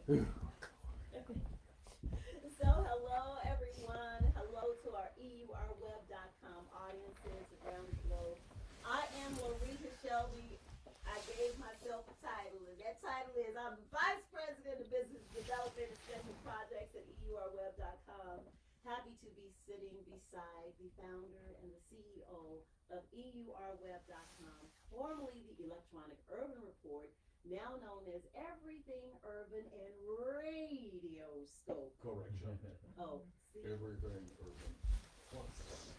So, hello everyone. Hello to our EURweb.com audiences around the globe. I am Loretta Shelby. I gave myself a title, and that title is I'm the Vice President of Business Development and Special Projects at EURweb.com. Happy to be sitting beside the founder and the CEO of EURweb.com, formerly the Electronic Urban Report, now known as Everything Urban and Radio Scope. Correction. Oh, see? Everything urban plus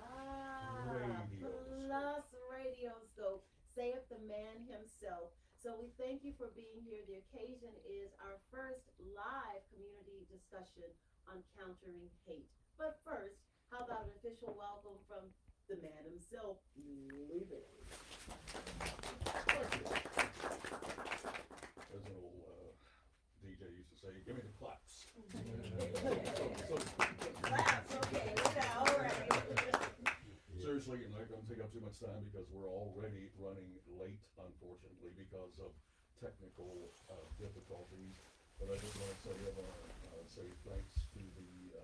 Ah, radio. plus Radio Scope, saith the man himself. So we thank you for being here. The occasion is our first live community discussion on countering hate. But first, how about an official welcome from the man himself, Lee Bailey. As an old DJ used to say, give me the claps. Claps, okay, all right. Seriously, I'm not going to take up too much time because we're already running late, unfortunately, because of technical difficulties. But I just want to say thanks to the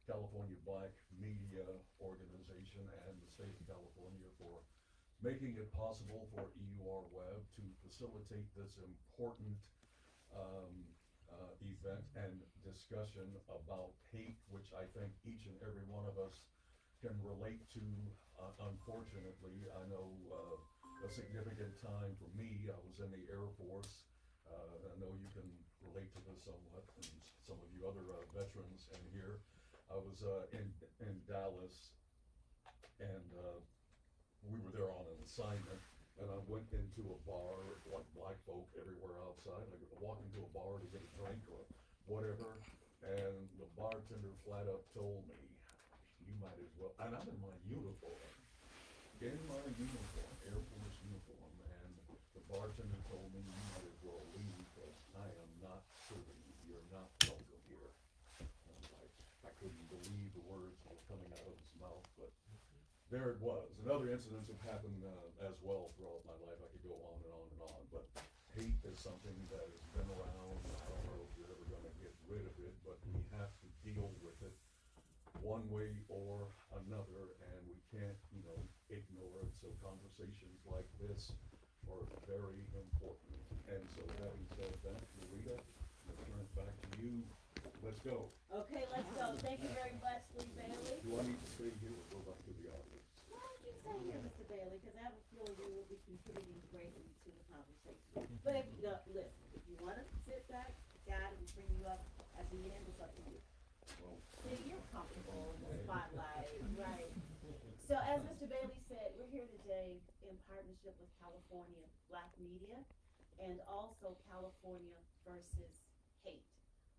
California Black Media Organization and the state of California for making it possible for EUR Web to facilitate this important event and discussion about hate, which I think each and every one of us can relate to. Unfortunately, I know a significant time for me, I was in the Air Force. I know you can relate to this somewhat, and some of you other veterans in here. I was in Dallas, and we were there on an assignment, and I went into a bar, like black folk everywhere outside. I walked into a bar to get a drink or whatever, and the bartender flat up told me, you might as well, and I'm in my uniform, Air Force uniform, and the bartender told me, you might as well leave because I am not serving you, you're not welcome here. I couldn't believe the words that were coming out of his mouth, but there it was. And other incidents have happened as well throughout my life. I could go on and on and on, but hate is something that has been around. I don't know if you're ever gonna get rid of it, but we have to deal with it one way or another, and we can't, ignore it. So conversations like this are very important. And so having said that, Loretta, I'll turn it back to you. Let's go. Okay, let's go. Thank you very much, Lee Bailey. Do I need to stay here or go back to the audience? Why don't you stay here, Mr. Bailey, because I have a feeling you will be contributing greatly to the conversation. But if you don't, listen, if you want to sit back, God will bring you up at the end, it's up to you. Well, See, you're comfortable in the spotlight, right? So as Mr. Bailey said, we're here today in partnership with California Black Media and also California versus Hate.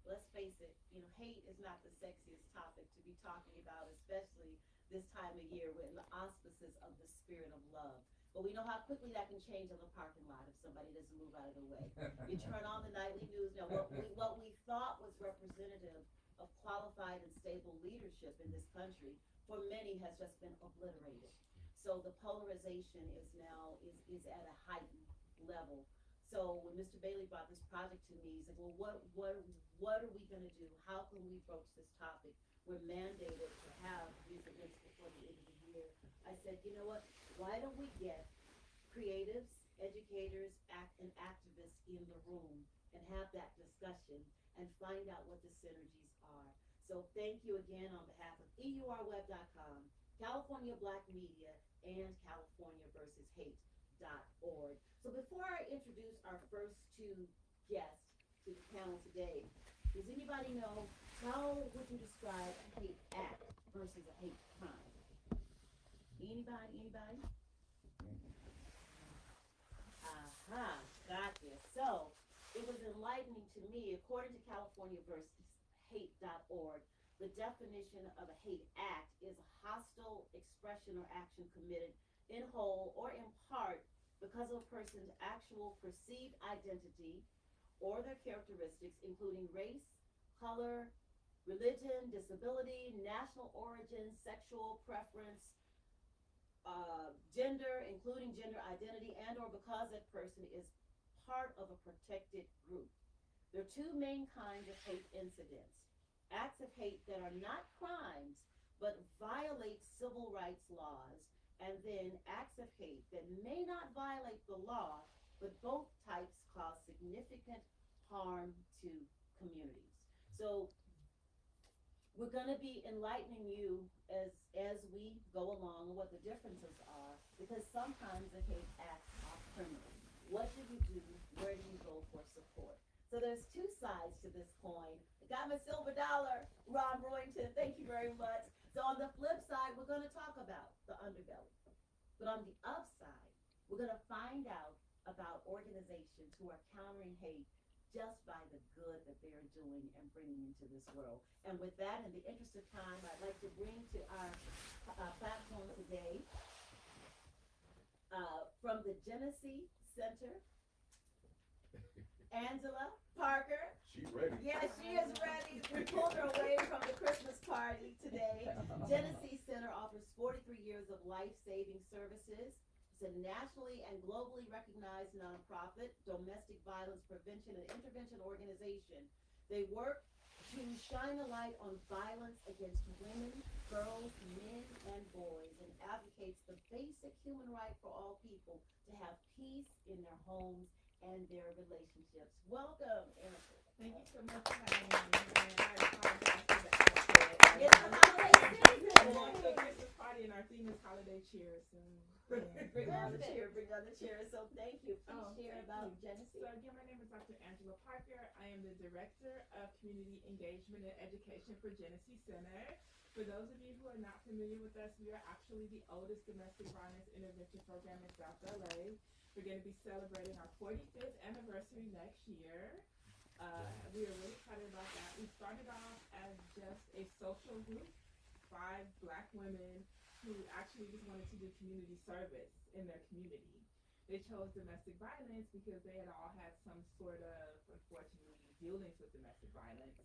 Let's face it, hate is not the sexiest topic to be talking about, especially this time of year when the auspices of the spirit of love. But we know how quickly that can change in the parking lot if somebody doesn't move out of the way. You turn on the nightly news. Now, what we thought was representative of qualified and stable leadership in this country, for many has just been obliterated. So the polarization is now is at a heightened level. So when Mr. Bailey brought this project to me, he's like, well, what are we gonna do? How can we broach this topic? We're mandated to have these events before the end of the year. I said, you know what? Why don't we get creatives, educators, and activists in the room and have that discussion and find out what the synergies are. So thank you again on behalf of EURweb.com, California Black Media, and California versus Hate.org. So before I introduce our first two guests to the panel today, does anybody know how would you describe a hate act versus a hate crime? Anybody? Aha, gotcha. So it was enlightening to me, according to California versus Hate.org, the definition of a hate act is a hostile expression or action committed in whole or in part because of a person's actual perceived identity or their characteristics, including race, color, religion, disability, national origin, sexual preference, gender, including gender identity, and or because that person is part of a protected group. There are two main kinds of hate incidents. Acts of hate that are not crimes, but violate civil rights laws, and then acts of hate that may not violate the law, but both types cause significant harm to communities. So we're going to be enlightening you as we go along what the differences are, because sometimes the hate acts are criminal. What do you do? Where do you go for support? So there's two sides to this coin. I got my silver dollar, Ron Royington, thank you very much. So on the flip side, we're going to talk about the underbelly. But on the upside, we're going to find out about organizations who are countering hate just by the good that they're doing and bringing into this world. And with that, in the interest of time, I'd like to bring to our platform today from the Genesee Center, Angela Parker. She's ready. Yes, she is ready. We pulled her away from the Christmas party today. Genesee Center offers 43 years of life-saving services. It's a nationally and globally recognized nonprofit domestic violence prevention and intervention organization. They work to shine a light on violence against women, girls, men, and boys, and advocates the basic human right for all people to have peace in their homes and their relationships. Welcome, Angela. Thank you so much for having me. And I apologize for the outfit. It's the holiday season. We're going to a Christmas party and our theme is holiday cheer. So Bring on the chair, bring on the chair. So thank you. Please share thank about you. Genesee. So again, my name is Dr. Angela Parker. I am the Director of Community Engagement and Education for Genesee Center. For those of you who are not familiar with us, we are actually the oldest domestic violence intervention program in South LA. We're going to be celebrating our 45th anniversary next year. We are really excited about that. We started off as just a social group, 5 Black women who actually just wanted to do community service in their community. They chose domestic violence because they had all had some sort of, unfortunately, dealings with domestic violence.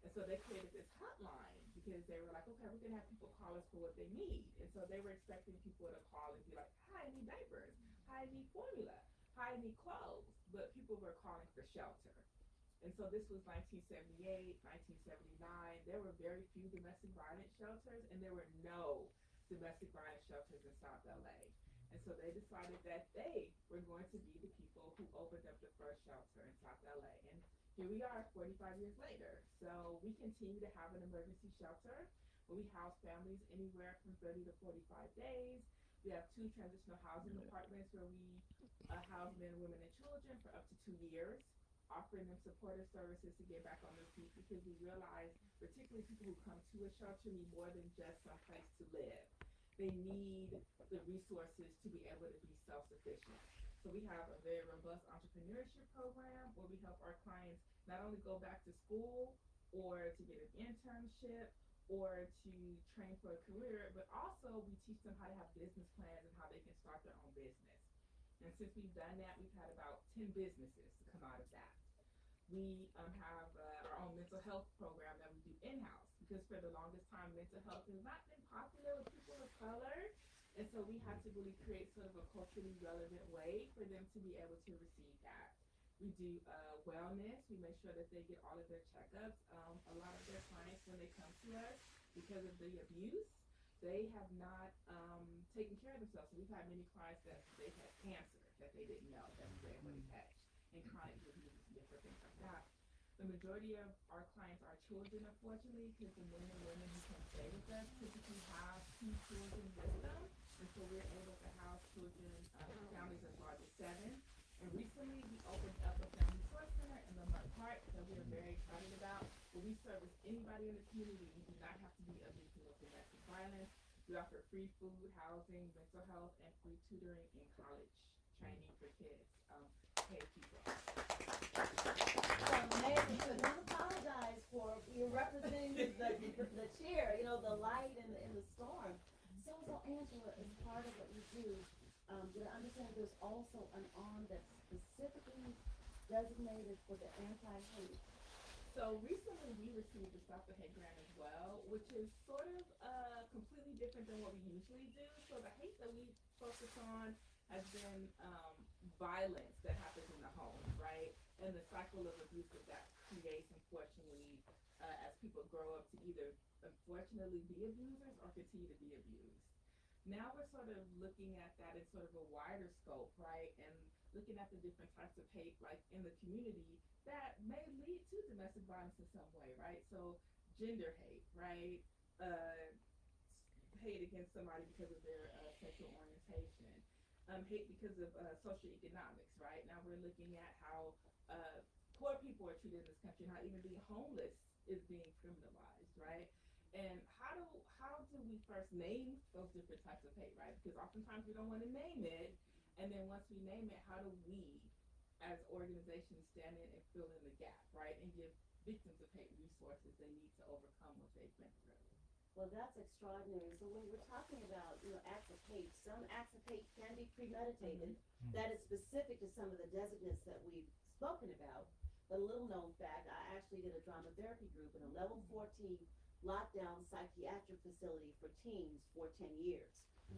And so they created this hotline because they were like, okay, we're going to have people call us for what they need. And so they were expecting people to call and be like, hi, I need diapers. Hi, I need formula. Hi, I need clothes. But people were calling for shelter. And so this was 1978, 1979. There were very few domestic violence shelters, and there were no domestic violence shelters in South LA. And so they decided that they were going to be the people who opened up the first shelter in South LA. And here we are 45 years later. So we continue to have an emergency shelter where we house families anywhere from 30 to 45 days. We have 2 transitional housing apartments where we house men, women, and children for up to 2 years, offering them supportive services to get back on their feet, because we realize, particularly people who come to a shelter, need more than just some place to live. They need the resources to be able to be self-sufficient. So we have a very robust entrepreneurship program where we help our clients not only go back to school or to get an internship or to train for a career, but also we teach them how to have business plans and how they can start their own business. And since we've done that, we've had about 10 businesses come out of that. We have our own mental health program that we do in-house, because for the longest time, mental health has not been popular with people of color. And so we have to really create sort of a culturally relevant way for them to be able to receive that. We do wellness. We make sure that they get all of their checkups. A lot of their clients, when they come to us, because of the abuse, they have not taken care of themselves. So we've had many clients that they had cancer that they didn't know that we were able to catch, and chronic disease and different things like that. The majority of our clients are children, unfortunately, because the men and women who come stay with us typically have 2 children with them. And so we're able to house children, families as large as 7. And recently we opened up a family support center in Lamont Park that we are very excited about, where we service anybody in the community. You do not have to be a victim of domestic violence. We offer free food, housing, mental health, and free tutoring and college training for kids, paid people. Amazing. So don't apologize for you representing the cheer, the light in the storm. So Angela, as part of what you do, did I understand there's also an arm that's specifically designated for the anti-hate? So recently we received the Stop the Hate grant as well, which is sort of completely different than what we usually do. So the hate that we focus on has been violence that happens in the home, right? and the cycle of abuse that creates, unfortunately, as people grow up to either unfortunately be abusers or continue to be abused. Now we're sort of looking at that in sort of a wider scope, right? And looking at the different types of hate, like in the community, that may lead to domestic violence in some way, right? So gender hate, right? Hate against somebody because of their sexual orientation, hate because of socioeconomics, right? Now we're looking at how poor people are treated in this country, and how even being homeless is being criminalized, right? And how do we first name those different types of hate, right? Because oftentimes we don't want to name it, and then once we name it, how do we, as organizations, stand in and fill in the gap, right? And give victims of hate resources they need to overcome what they've been through. Well, that's extraordinary. So when we're talking about, acts of hate, some acts of hate can be premeditated. That is specific to some of the designates that we've spoken about. But a little known fact, I actually did a drama therapy group in a level 14 lockdown psychiatric facility for teens for 10 years.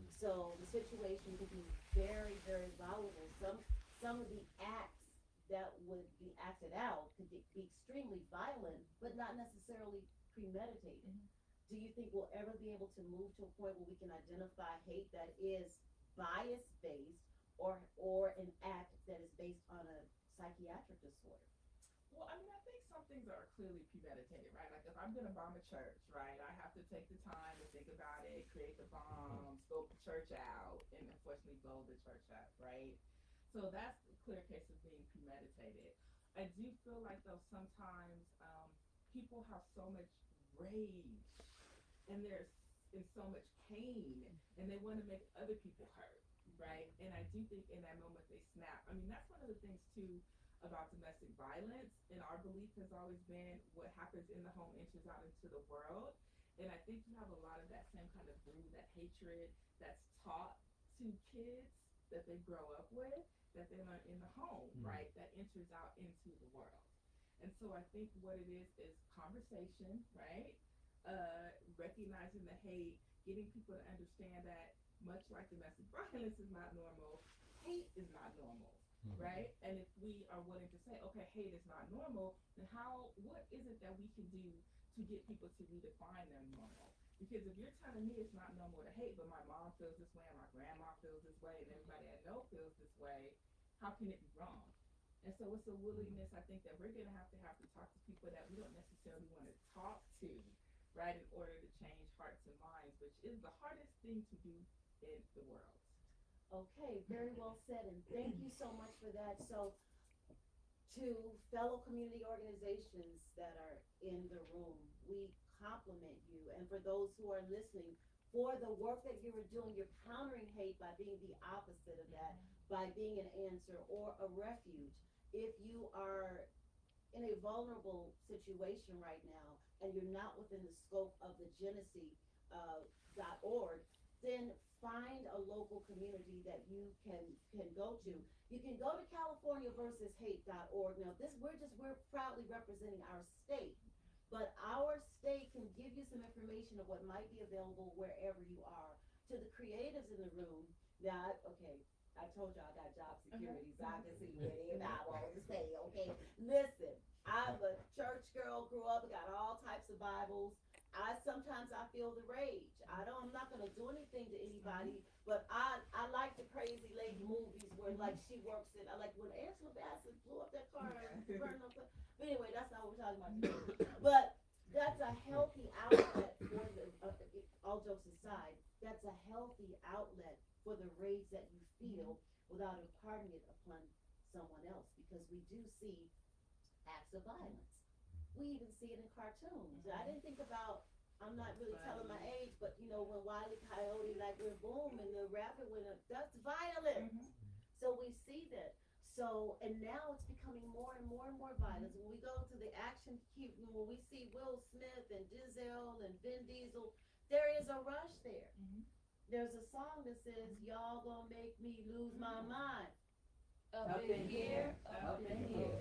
So the situation could be very, very volatile. Some of the acts that would be acted out could be extremely violent, but not necessarily premeditated. Do you think we'll ever be able to move to a point where we can identify hate that is bias-based or an act that is based on a psychiatric disorder? Well, I mean, I think some things are clearly premeditated, right? Like if I'm gonna bomb a church, right, I have to take the time to think about it, create the bombs, scope the church out, and unfortunately blow the church up, right? So that's a clear case of being premeditated. I do feel like though sometimes people have so much rage and they're in so much pain and they want to make other people hurt, right? And I do think in that moment they snap. I mean, that's one of the things too about domestic violence, and our belief has always been what happens in the home enters out into the world. And I think you have a lot of that same kind of brood, that hatred that's taught to kids that they grow up with, that they learn in the home, right, that enters out into the world. And so I think what it is conversation, right? Recognizing the hate, getting people to understand that much like domestic violence is not normal, hate is not normal, right? And if we are willing to say, okay, hate is not normal, then what is it that we can do to get people to redefine their normal? Because if you're telling me it's not normal to hate, but my mom feels this way, and my grandma feels this way, and everybody I know feels this way, how can it be wrong? And so it's a willingness, I think, that we're going to have to talk to people that we don't necessarily want to talk to, right, in order to change hearts and minds, which is the hardest thing to do in the world. Okay, very well said, and thank you so much for that. So, to fellow community organizations that are in the room, we compliment you, and for those who are listening, for the work that you are doing, you're countering hate by being the opposite of that, by being an answer or a refuge. If you are in a vulnerable situation right now, and you're not within the scope of the Genesee.org, then find a local community that you can go to. You can go to CaliforniaVersusHate.org. Now, we're proudly representing our state, but our state can give you some information of what might be available wherever you are. To the creatives in the room, now, okay, I told you I got job security, so I can see where they I want to stay, okay? Listen, I'm a church girl, grew up, got all types of Bibles. Sometimes I feel the rage. I'm not gonna do anything to anybody, but I like the crazy lady movies where like she works in. I like when Angela Bassett blew up that car and burned up. But anyway, that's not what we're talking about today. But that's a healthy outlet for the. All jokes aside, that's a healthy outlet for the rage that you feel without imparting it upon someone else, because we do see acts of violence. We even see it in cartoons. I didn't think about, I'm not really telling my age, but when Wile E. Coyote like went boom and the rabbit went up, that's violent. So we see that. So, and now it's becoming more and more and more violence. When we go to the action, when we see Will Smith and Giselle and Vin Diesel, there is a rush there. There's a song that says, y'all gonna make me lose my mind. Up in here, up in here.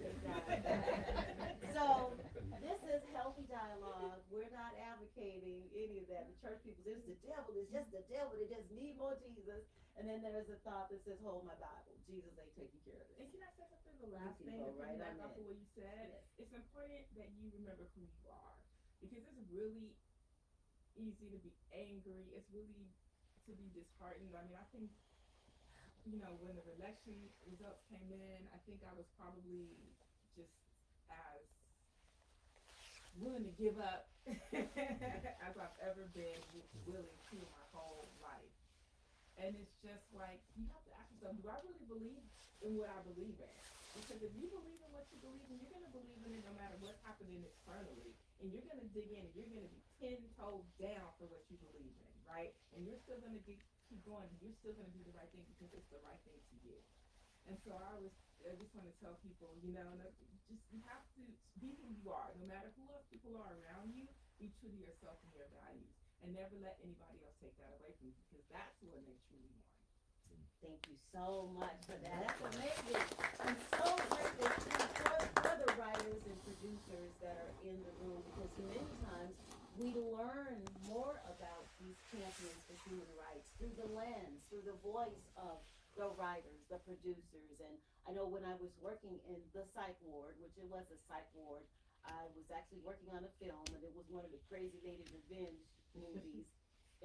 So this is healthy dialogue. We're not advocating any of that. The church people, it's the devil, it's just the devil, they just need more Jesus. And then there's a thought that says, hold my Bible. Jesus ain't taking care of this. And can I say something then the last You can thing, go to right piggyback on off in. of what you said, Yes. it's important that you remember who you are. Because it's really easy to be angry. It's really to be disheartened. I mean, I think, when the election results came in, I think I was probably just as willing to give up as I've ever been willing to my whole life. And it's just like, you have to ask yourself, do I really believe in what I believe in? Because if you believe in what you believe in, you're going to believe in it no matter what's happening externally. And you're going to dig in and you're going to be 10 toes down for what you believe in, right? And you're still going to keep going. And you're still going to do the right thing because it's the right thing to you. And so I just want to tell people, you have to be who you are. No matter who else people are around you, be true to yourself and your values. And never let anybody else take that away from you because that's what makes truly one. Thank you so much for that. That's amazing. I'm so grateful for the writers and producers that are in the room because many times we learn more about these champions for human rights through the lens, through the voice of the writers, the producers. And I know when I was working in the psych ward, which it was a psych ward, I was actually working on a film and it was one of the Crazy Lady Revenge movies.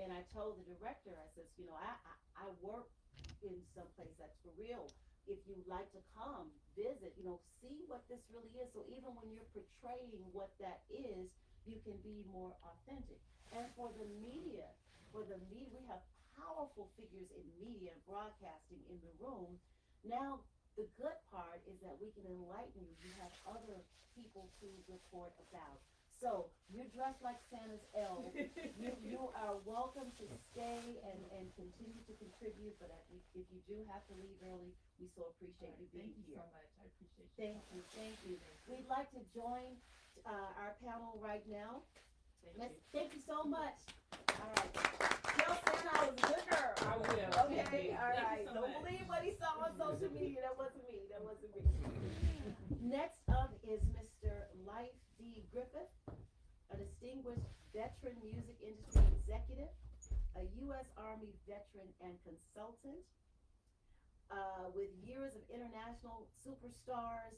And I told the director, I says, I work in some place that's for real. If you'd like to come visit, see what this really is. So even when you're portraying what that is, you can be more authentic. And for the media, we have powerful figures in media and broadcasting in the room. Now, the good part is that we can enlighten you. You have other people to report about. So you're dressed like Santa's elf. You are welcome to stay and continue to contribute. But if you do have to leave early, we so appreciate you being Thank you here. so much. I appreciate you. Thank you. We'd like to join our panel right now. Thank you so much. All right. Tell Santa I was a good girl. I will. Okay, all right. So Don't much. believe what he saw on social media. That wasn't me. Next up is Mr. Life D. Griffith, a distinguished veteran music industry executive, a U.S. Army veteran and consultant, with years of international superstars,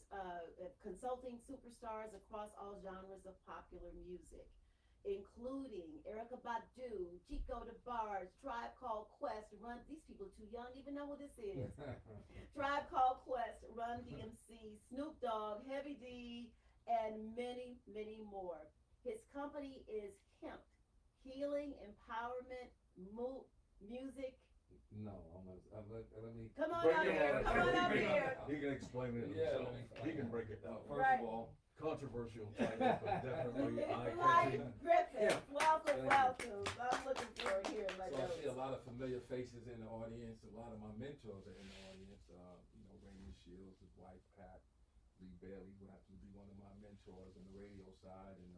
consulting superstars across all genres of popular music, including Erykah Badu, Chico DeBarge, Tribe Called Quest, these people are too young to even know who this is. Tribe Called Quest, Run DMC, Snoop Dogg, Heavy D, and many, many more. His company is Hemp, Healing, Empowerment, Music. No, let me. Come on up here. He can explain it Yeah, himself. He can break it down. First Right. of all, Controversial title, but definitely Life eye-catching. Griffith, welcome. Thank you. I'm looking forward to hearing my so I notes. see a lot of familiar faces in the audience. A lot of my mentors are in the audience. Raymond Shields, his wife Pat, Lee Bailey, who happens to be one of my mentors on the radio side, and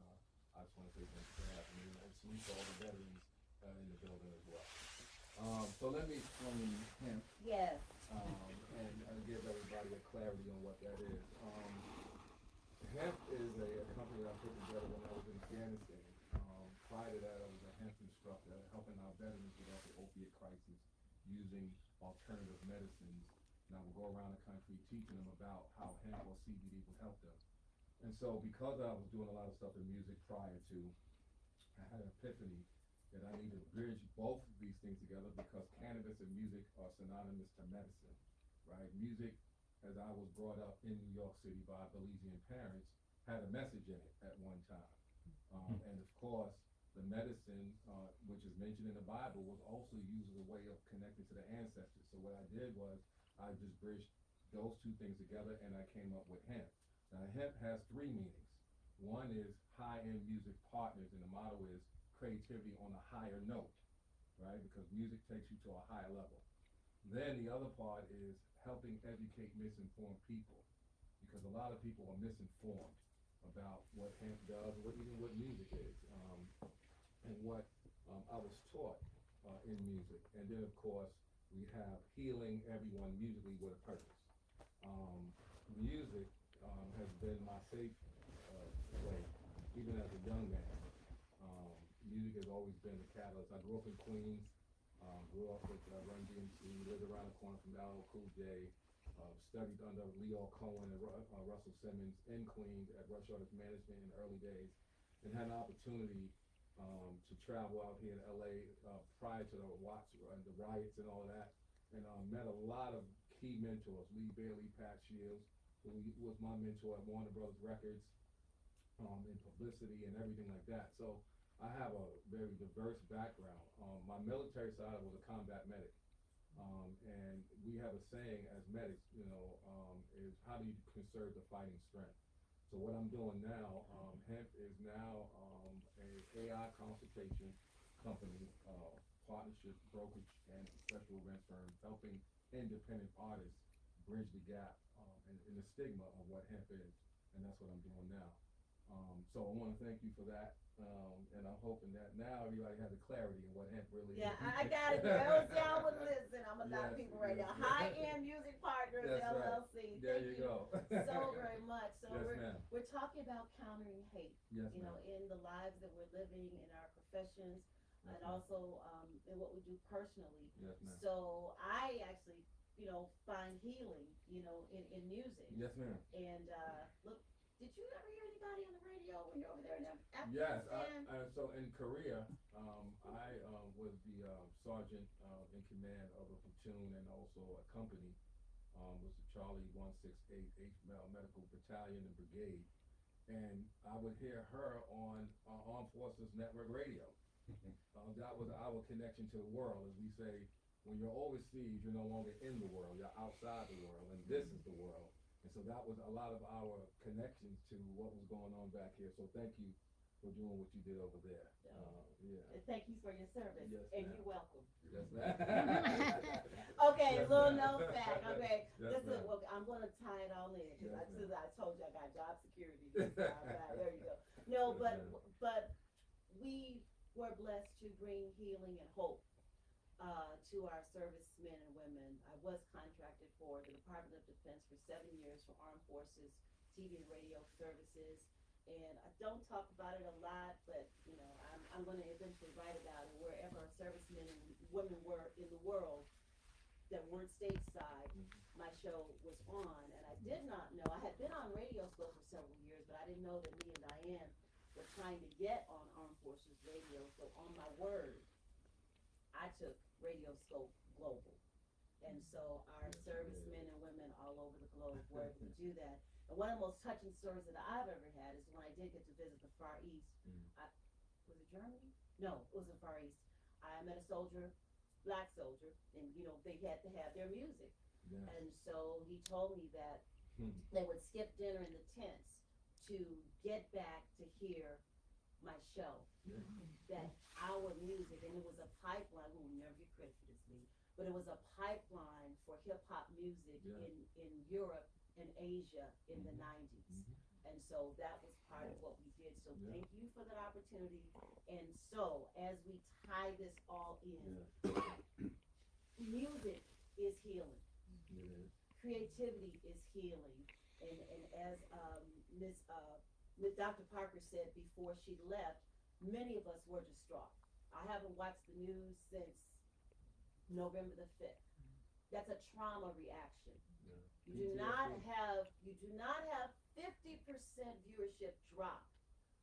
I just want to say thanks for having me, and salute to all the veterans in the building as well. So let me explain hemp. Yes. And give everybody a clarity on what that is. Hemp is a company that I put together when I was in Afghanistan. Prior to that, I was a hemp instructor helping our veterans get off the opiate crisis using alternative medicines. And I would go around the country teaching them about how hemp or CBD would help them. And so because I was doing a lot of stuff in music prior to, I had an epiphany that I needed to bridge both of these things together because cannabis and music are synonymous to medicine, right? Music, as I was brought up in New York City by Belizean parents, had a message in it at one time. And of course, the medicine, which is mentioned in the Bible, was also used as a way of connecting to the ancestors. So what I did was I just bridged those two things together and I came up with hemp. Now hemp has three meanings. One is high-end music partners, and the motto is creativity on a higher note, right? Because music takes you to a higher level. Then the other part is helping educate misinformed people, because a lot of people are misinformed about what hemp does, even what music is, and what I was taught in music. And then of course we have healing everyone musically with a purpose. Music has been my safe way, even as a young man. Music has always been the catalyst. I grew up in Queens, grew up with Run DMC, lived around the corner from LL Cool J, studied under Leo Cohen and Russell Simmons in Queens at Rush Orders Management in the early days, and had an opportunity to travel out here in LA prior to the riots and all of that, and met a lot of key mentors, Lee Bailey, Pat Shields, who was my mentor at Warner Brothers Records, in publicity and everything like that. So I have a very diverse background. My military side was a combat medic. And we have a saying as medics, is how do you conserve the fighting strength? So what I'm doing now, Hemp is now a AI consultation company, partnership, brokerage, and special event firm, helping independent artists bridge the gap in the stigma of what hemp is, and that's what I'm doing now. So I want to thank you for that, and I'm hoping that now everybody has a clarity in what hemp really Yeah, is. I got it. Girls down with listen. I'm a lot of Yes, people right yes. now. High-end music partners, That's right. LLC. There Thank you go. so very much. So Yes, ma'am. we're talking about countering hate. Yes, You know, ma'am. in the lives that we're living, in our professions, Yes, and ma'am. also in what we do personally. Yes, ma'am. So I actually, find healing, in music. Yes, ma'am. And look, did you ever hear anybody on the radio when you're over there in Yes, Afghanistan? so in Korea, I was the sergeant in command of a platoon and also a company, was the Charlie 168 Medical Battalion and Brigade, and I would hear her on Armed Forces Network Radio. That was our connection to the world, as we say, when you're overseas, you're no longer in the world, you're outside the world, and this is the world. And so that was a lot of our connections to what was going on back here. So thank you for doing what you did over there. Yeah. Thank you for your service, Yes, and ma'am. you're welcome. Yes, ma'am. Okay, Yes, little ma'am. known fact. Okay, Yes, listen. ma'am. Well, I'm gonna tie it all in because Yes, ma'am. I told you I got job security. This time. There you go. No, Yes, but we were blessed to bring healing and hope to our servicemen and women. I was contracted for the Department of Defense for 7 years for Armed Forces TV and radio services. And I don't talk about it a lot, but I'm going to eventually write about it wherever our servicemen and women were in the world that weren't stateside. My show was on, and I did not know. I had been on radio school for several years, but I didn't know that me and Diane were trying to get on Armed Forces Radio. So on my word, I took Radio Scope Global. And so our servicemen and women all over the globe were able to do that. And one of the most touching stories that I've ever had is when I did get to visit the Far East. Was it Germany? No, it was the Far East. I met a soldier, black soldier, and they had to have their music. Yes. And so he told me that they would skip dinner in the tents to get back to hear my show. Yes. That our music, and it was a pipeline, who will never get credit for this, Lee, but it was a pipeline for hip hop music Yeah. in Europe and Asia in the 90s. And so that was part of what we did. So Yeah. thank you for that opportunity. And so as we tie this all in, music is healing. It is. Creativity is healing. And as Ms. Dr. Parker said before she left, many of us were distraught. I haven't watched the news since November the 5th. That's a trauma reaction. Yeah. You do not have 50% viewership drop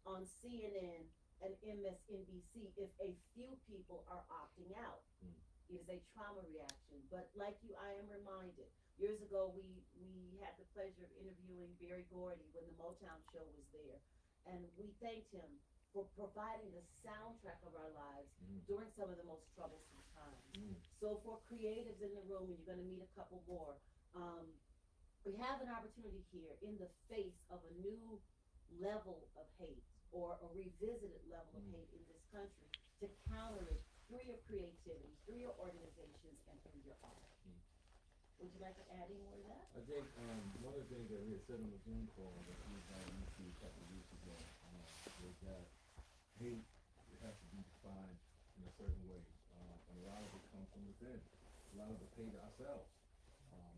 on CNN and MSNBC if a few people are opting out. It is a trauma reaction. But like you, I am reminded, years ago we had the pleasure of interviewing Berry Gordy when the Motown show was there. And we thanked him for providing the soundtrack of our lives during some of the most troublesome times. So for creatives in the room, and you're gonna meet a couple more, we have an opportunity here in the face of a new level of hate or a revisited level of hate in this country to counter it through your creativity, through your organizations, and through your art. Would you like to add any more to that? I think one of the things that we had said on the Zoom call that we had a couple of weeks ago was that hate has to be defined in a certain way, and a lot of it comes from within. A lot of us hate ourselves,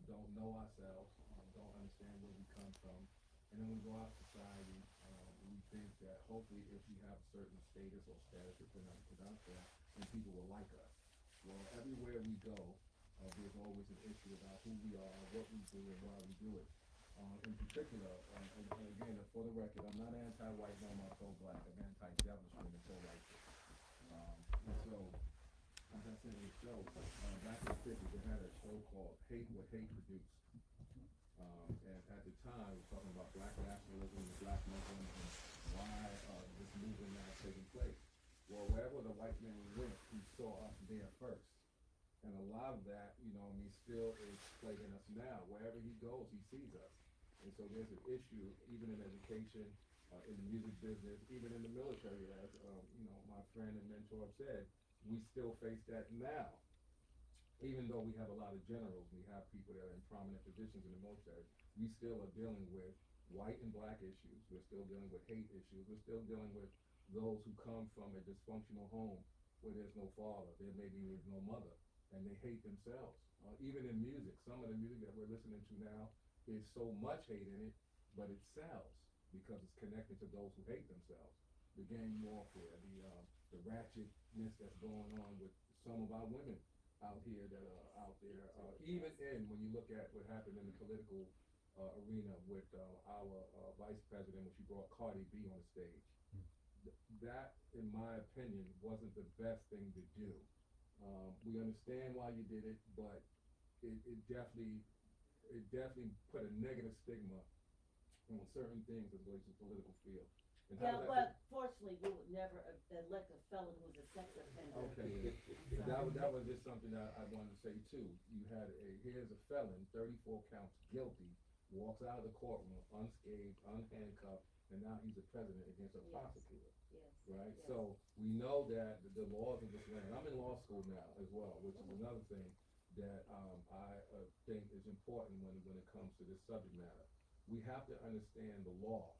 don't know ourselves, don't understand where we come from, and then we go out to society. We think that hopefully if we have a certain status or status, if we're not put out there, then people will like us. Well, everywhere we go, there's always an issue about who we are, what we do, and why we do it. In particular, and again, for the record, I'm not anti-white, nor am I pro-black. I'm anti-establishment and pro-righteous. And so, as I said in the show, back in the 50s, they had a show called Hate What Hate Produced. And at the time, we were talking about black nationalism and black Muslims and why this movement now is taking place. Well, wherever the white man went, he saw us there first. And a lot of that, still is plaguing us now. Wherever he goes, he sees us. And so there's an issue, even in education, in the music business, even in the military, as my friend and mentor said, we still face that now. Even though we have a lot of generals, we have people that are in prominent positions in the military, we still are dealing with white and black issues. We're still dealing with hate issues. We're still dealing with those who come from a dysfunctional home where there's no father, there maybe there's no mother, and they hate themselves. Even in music, some of the music that we're listening to now is so much hate in it, but it sells because it's connected to those who hate themselves. The gang warfare, the ratchetness that's going on with some of our women out here that are out there, even when you look at what happened in the political arena with our vice president when she brought Cardi B on the stage. That, in my opinion, wasn't the best thing to do. We understand why you did it, but it definitely put a negative stigma on certain things as well as the political field. And Yeah, but fortunately, you would never elect a felon who's a sex offender. Okay, that was just something that I wanted to say too. Here's a felon, 34 counts guilty, walks out of the courtroom unscathed, unhandcuffed, and now he's a president against a prosecutor. Yes. Right? Yes. So we know that the laws of this land, I'm in law school now as well, which is another thing that I think is important when it comes to this subject matter. We have to understand the law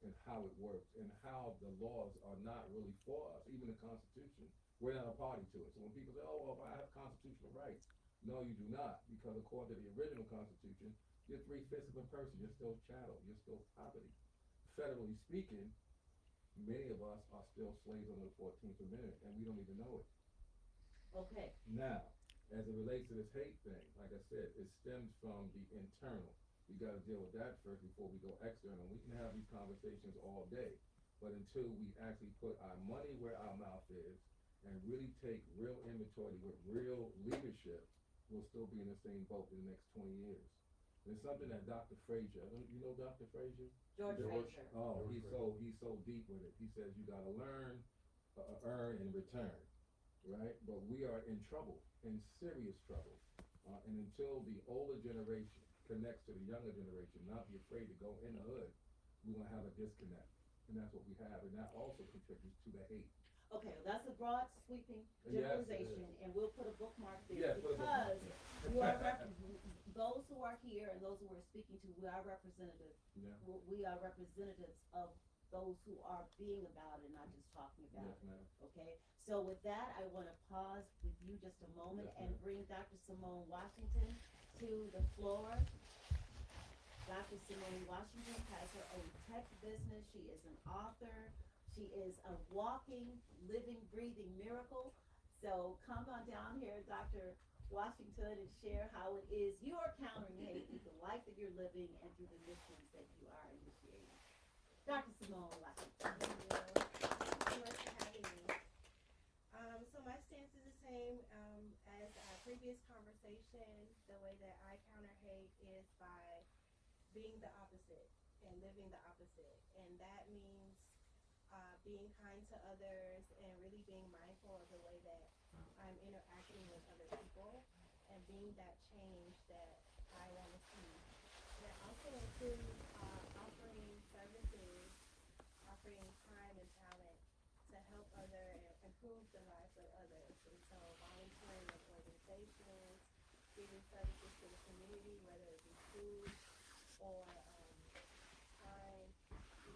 and how it works and how the laws are not really for us. Even the Constitution, we're not a party to it. So when people say, oh, well, I have constitutional rights, no, you do not, because according to the original Constitution, you're 3/5 of a person, you're still chattel, you're still property. Federally speaking, many of us are still slaves under the 14th Amendment, and we don't even know it. Okay. Now, as it relates to this hate thing, like I said, it stems from the internal. We got to deal with that first before we go external. We can have these conversations all day, but until we actually put our money where our mouth is and really take real inventory with real leadership, we'll still be in the same boat in the next 20 years. There's something that Dr. Frazier, you know Dr. Frazier? George Frazier. Oh, he's so deep with it. He says you got to learn, earn, and return, right? But we are in trouble, in serious trouble, and until the older generation connects to the younger generation, not be afraid to go in the hood, we're gonna have a disconnect, and that's what we have, and that also contributes to the hate. Okay, well, that's a broad sweeping Yes, generalization, and we'll put a bookmark Yes, there put a bookmark. because you are those who are here and those who we're speaking to, we are representatives. Yeah. We are representatives of those who are being about it, not just talking about Yes, it. ma'am. Okay, so with that, I want to pause with you just a moment Yes, and ma'am. bring Dr. Simone Washington to the floor. Dr. Simone Washington has her own tech business. She is an author. She is a walking, living, breathing miracle. So come on down here, Dr. Washington, and share how it is you are countering hate through the life that you're living and through the missions that you are initiating. Dr. Simone Washington. Thank you so much for having me. So my stance is the same as our previous conversation. The way that I counter hate is by being the opposite and living the opposite. And that means being kind to others and really being mindful of the way that I'm interacting with other people and being that change that I want to see. And it also includes offering services, offering time and talent to help improve the lives of others. And so volunteering with organizations, giving services to the community, whether it be food or time,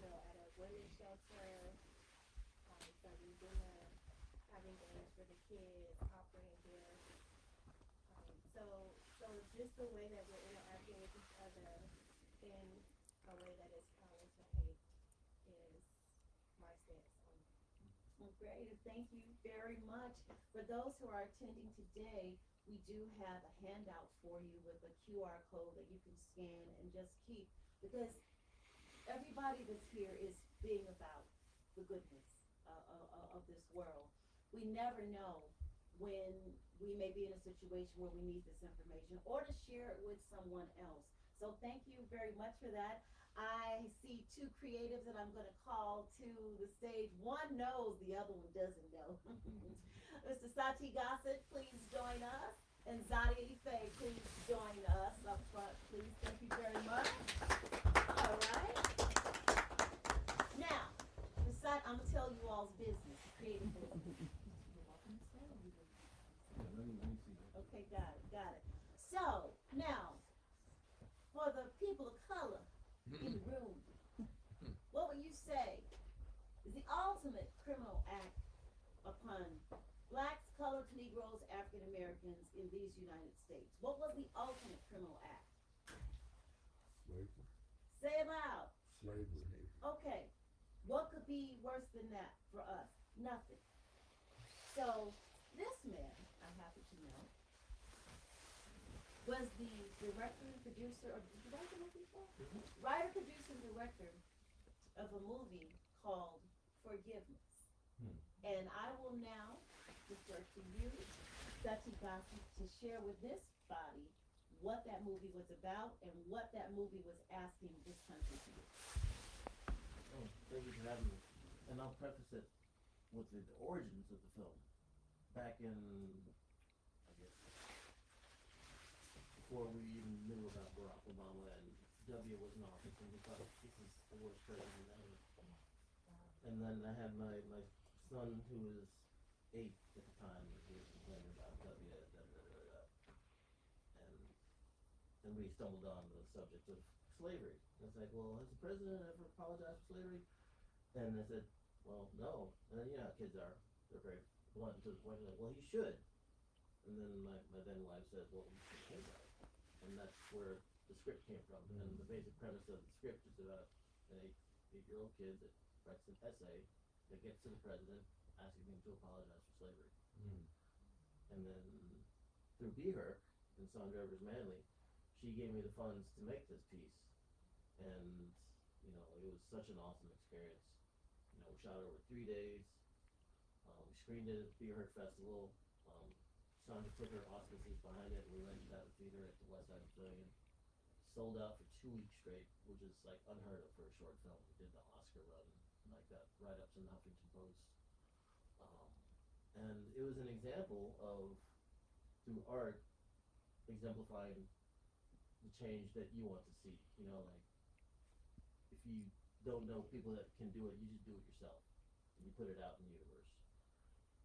at a women's shelter, serving dinner, having games for the kids, offering gifts. So just the way that we're interacting with each other in a way that is counter to hate is my stance on it. Well, great, and thank you very much. For those who are attending today, we do have a handout for you with a QR code that you can scan and just keep, because everybody that's here is being about the goodness of this world. We never know when we may be in a situation where we need this information or to share it with someone else. So thank you very much for that. I see two creatives that I'm going to call to the stage. One knows, the other one doesn't know. Mr. Sati Gossett, please join us. And Zadia Ife, please join us up front, please. Thank you very much. All right. Now, I'm going to tell you all's business, creative business. You're welcome to stay. Let me see that. Okay, got it. So, now, for the people of color in the room, what would you say is the ultimate criminal act upon blacks, colored, Negroes, African Americans in these United States? What was the ultimate criminal act? Slavery. Say it loud. Slavery. Okay, what could be worse than that for us? Nothing. So, this man, I happen to know, was the director and producer of, did you write the movie before? Writer, producer, and director of a movie called Forgiveness. And I will now defer to you, Sati Gossett, to share with this body what that movie was about and what that movie was asking this country to do. Oh, thank you for having me. And I'll preface it with the origins of the film. Back in, I guess, before we even knew about Barack Obama and W was in office, and we thought, this is the worst president ever. And then I had my son, who was 8 at the time, and he was complaining about W, and we stumbled on the subject of slavery. And it's like, well, has the president ever apologized for slavery? And I said, well, no. And then, you know how kids are. They're very blunt to the point, like, well, he should. And then my then wife said, well, you should say that. And that's where the script came from. And the basic premise of the script is about an 8-year-old kid that writes an essay that gets to the president asking him to apologize for slavery. And then through BHERC and Sandra Evers Manley, she gave me the funds to make this piece. And, you know, it was such an awesome experience. You know, we shot it over 3 days. We screened it at the BHERC Festival. Sandra put her auspices behind it. We rented out a theater at the West Side Pavilion. Sold out for 2 weeks straight, which is like unheard of for a short film. We did the Oscar run, like that, write-ups in the Huffington Post. And it was an example of, through art, exemplifying the change that you want to see. You know, like, if you don't know people that can do it, you just do it yourself. And you put it out in the universe.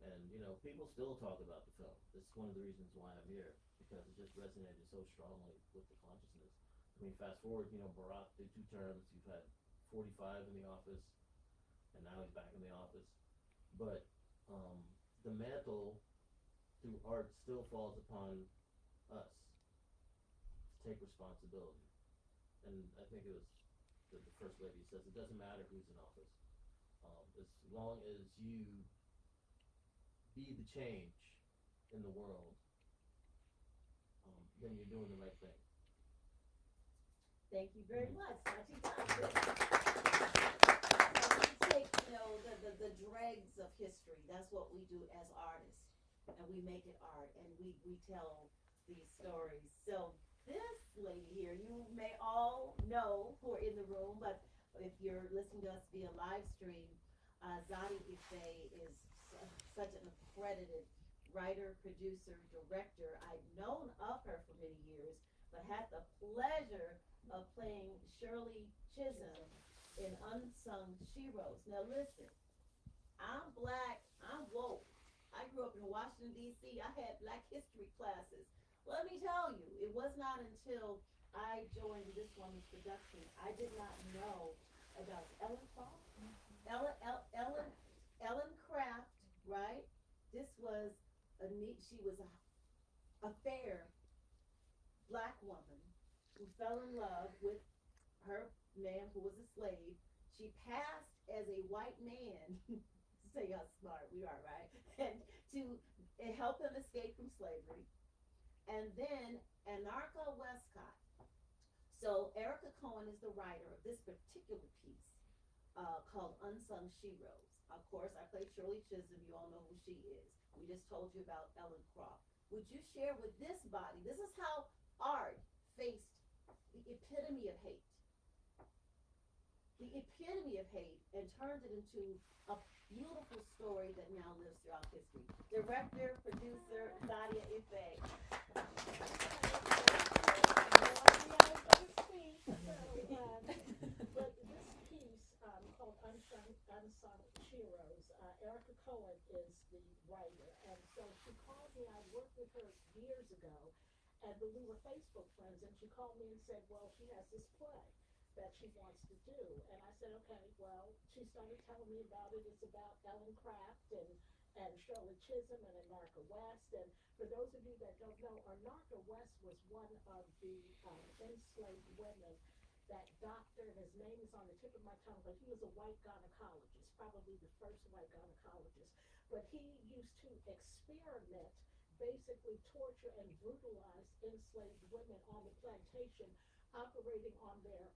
And, you know, people still talk about the film. That's one of the reasons why I'm here, because it just resonated so strongly with the consciousness. I mean, fast forward, you know, Barack did 2 terms. You've had 45 in the office, and now he's back in the office. But the mantle through art still falls upon us to take responsibility. And I think it was the First Lady says, it doesn't matter who's in office. As long as you be the change in the world, then you're doing the right thing. Thank you very much, Sati Gossett. We take, you know, the dregs of history. That's what we do as artists. And we make it art, and we tell these stories. So this lady here, you may all know who are in the room, but if you're listening to us via live stream, Zadia Ife is such an accredited writer, producer, director. I've known of her for many years, but had the pleasure of playing Shirley Chisholm in Unsung Sheroes. Now listen, I'm black, I'm woke. I grew up in Washington, D.C. I had Black history classes. Let me tell you, it was not until I joined this woman's production, I did not know about Ellen Craft. Ellen Craft, right? This was she was a fair black woman who fell in love with her man who was a slave. She passed as a white man. Say how smart we are, right? And to help him escape from slavery. and then Anarcha Westcott. So Erica Cohen is the writer of this particular piece, called Unsung Sheroes. Of course, I play Shirley Chisholm. You all know who she is. We just told you about Ellen Croft. Would you share with this body? This is how art faced the epitome of hate. The epitome of hate, and turned it into a beautiful story that now lives throughout history. Director, producer, Nadia Ife. But this piece called Unsung Sheroes, Erica Cohen is the writer, and so she called me. I worked with her years ago, and we were Facebook friends, and she called me and said, well, she has this play that she wants to do, and I said, okay, well, she started telling me about it. It's about Ellen Craft and Shirley Chisholm and Anarcha West, and for those of you that don't know, Anarcha West was one of the enslaved women that doctor, and his name is on the tip of my tongue, but he was a white gynecologist, probably the first white gynecologist. But he used to experiment, basically torture and brutalize enslaved women on the plantation, operating on their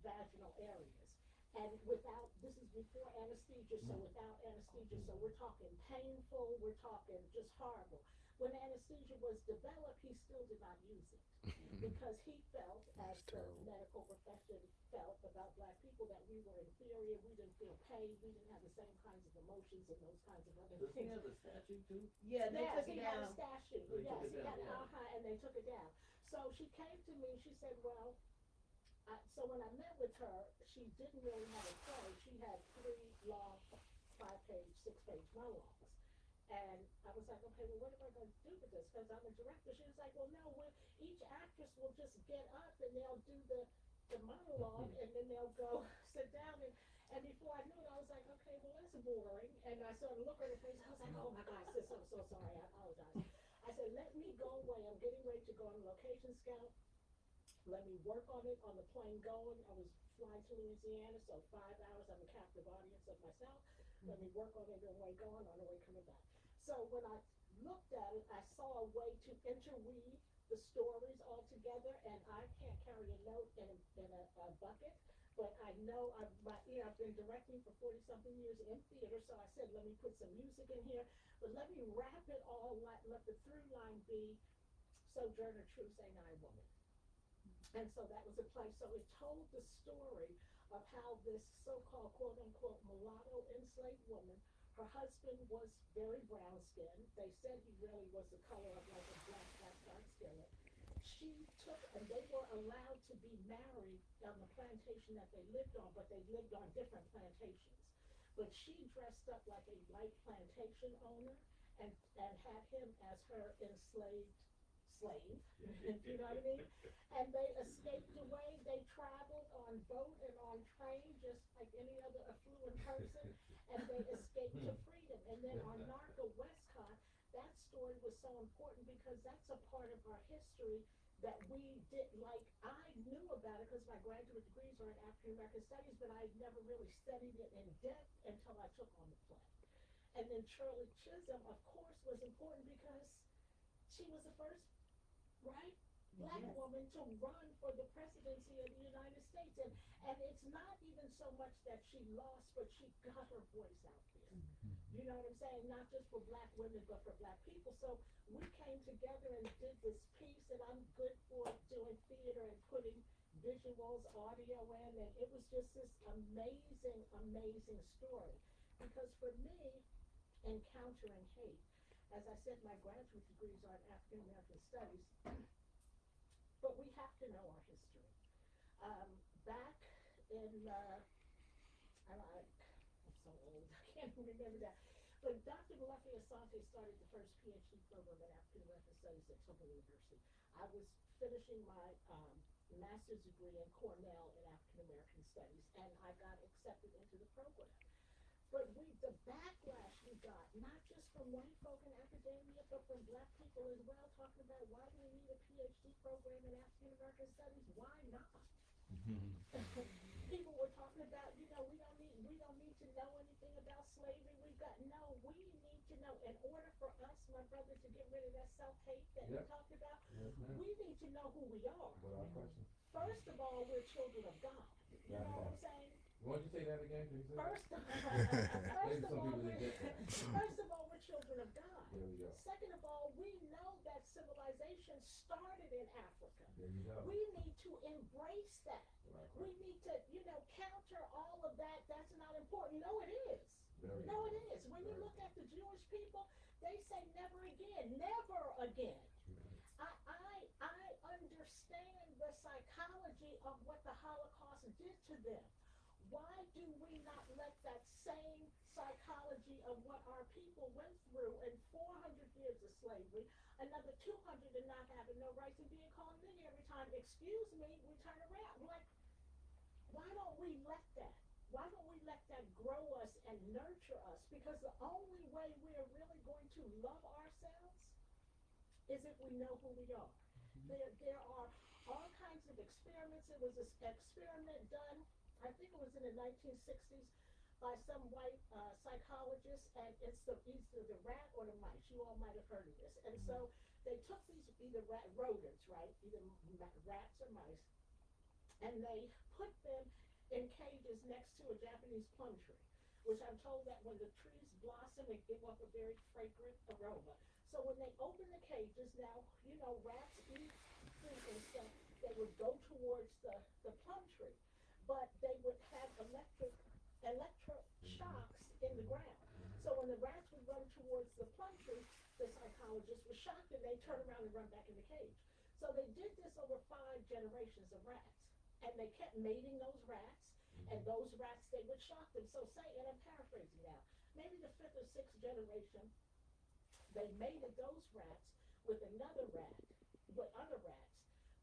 vaginal areas. And without, this is before anesthesia, so without anesthesia, so we're talking painful, we're talking just horrible. When anesthesia was developed, he still did not use it because he felt, as the medical profession felt about black people, that we were inferior, we didn't feel pain, we didn't have the same kinds of emotions and those kinds of other Does he things. have a statue too? Yeah, they Yes, took he it had a down. statue. They Yes, took it he had, down, yeah. and they took it down. So she came to me, she said, well, so when I met with her, she didn't really have a play. She had 3 long 5-page, 6-page monologues. And I was like, okay, well, what am I going to do with this? Because I'm a director. She was like, well, no, each actress will just get up and they'll do the monologue and then they'll go sit down. And before I knew it, I was like, okay, well, that's boring. And I sort of looked at her face. I was like, oh my gosh, sis, I'm so sorry. I apologize. I said, let me go away. I'm getting ready to go on location scout. Let me work on it on the plane going. I was flying to Louisiana, so 5 hours. I'm a captive audience of myself. Let me work on it on the way going, on the way coming back. So when I looked at it, I saw a way to interweave the stories all together, and I can't carry a note in a bucket, but I know I've been directing for 40-something years in theater, so I said, let me put some music in here, but let me wrap it all, let the through line be Sojourner Truth, Ain't I a Woman? And so that was a play. So it told the story of how this so-called quote-unquote mulatto enslaved woman, her husband was very brown-skinned. They said he really was the color of like a black dark skillet. She took, and they were allowed to be married on the plantation that they lived on, but they lived on different plantations. But she dressed up like a white plantation owner and had him as her enslaved slave, you know what I mean? And they escaped away. They traveled on boat and on train just like any other affluent person, and they escaped to freedom. And then on Narca Westcott, that story was so important because that's a part of our history that we did, like, I knew about it because my graduate degrees are in African American Studies, but I never really studied it in depth until I took on the play. And then Shirley Chisholm, of course, was important because she was the first black woman to run for the presidency of the United States. And it's not even so much that she lost, but she got her voice out there. You know what I'm saying? Not just for black women, but for black people. So we came together and did this piece, and I'm good for doing theater and putting visuals, audio in, and it was just this amazing, amazing story. Because for me, encountering hate, as I said, my graduate degrees are in African American Studies, but we have to know our history. Back in, I'm so old, I can't remember that. But Dr. Malachi Asante started the first PhD program in African American Studies at Temple University. I was finishing my master's degree in Cornell in African American Studies, and I got accepted into the program. But the backlash we got, not just from white folk in academia, but from black people as well, talking about why do we need a PhD program in African American Studies? Why not? People were talking about, we don't need to know anything about slavery. We need to know in order for us, my brother, to get rid of that self-hate that we talked about, Yes, ma'am. We need to know who we are. Without question. First of all, we're children of God. You know what I'm saying? Why don't you say that again? Can you say that? First of Maybe some all, people didn't get that. we're children of God. There we go. Second of all, we know that civilization started in Africa. There you go. We need to embrace that. Right. We need to, counter all of that. That's not important. No, it is. Very No, it good. is. When you look at the Jewish people, they say never again, never again. I understand the psychology of what the Holocaust did to them. Why do we not let that same psychology of what our people went through in 400 years of slavery, another 200 and not having no rights and being called nigger every time, excuse me, we turn around. Like, why don't we let that? Why don't we let that grow us and nurture us? Because the only way we're really going to love ourselves is if we know who we are. There are all kinds of experiments. There was this experiment done, I think it was in the 1960s, by some white psychologist, and it's either the rat or the mice. You all might have heard of this. And so they took these either rodents, right, either rats or mice, and they put them in cages next to a Japanese plum tree, which I'm told that when the trees blossom, they give off a very fragrant aroma. So when they open the cages, now, rats eat fruit and stuff, they would go towards the plum tree, but they would have electric shocks in the ground. So when the rats would run towards the plum tree, the psychologist was shocked and they turn around and run back in the cage. So they did this over 5 generations of rats. And they kept mating those rats, and those rats, they would shock them. So say, and I'm paraphrasing now, maybe the 5th or 6th generation, they mated those rats with another rat, with other rats.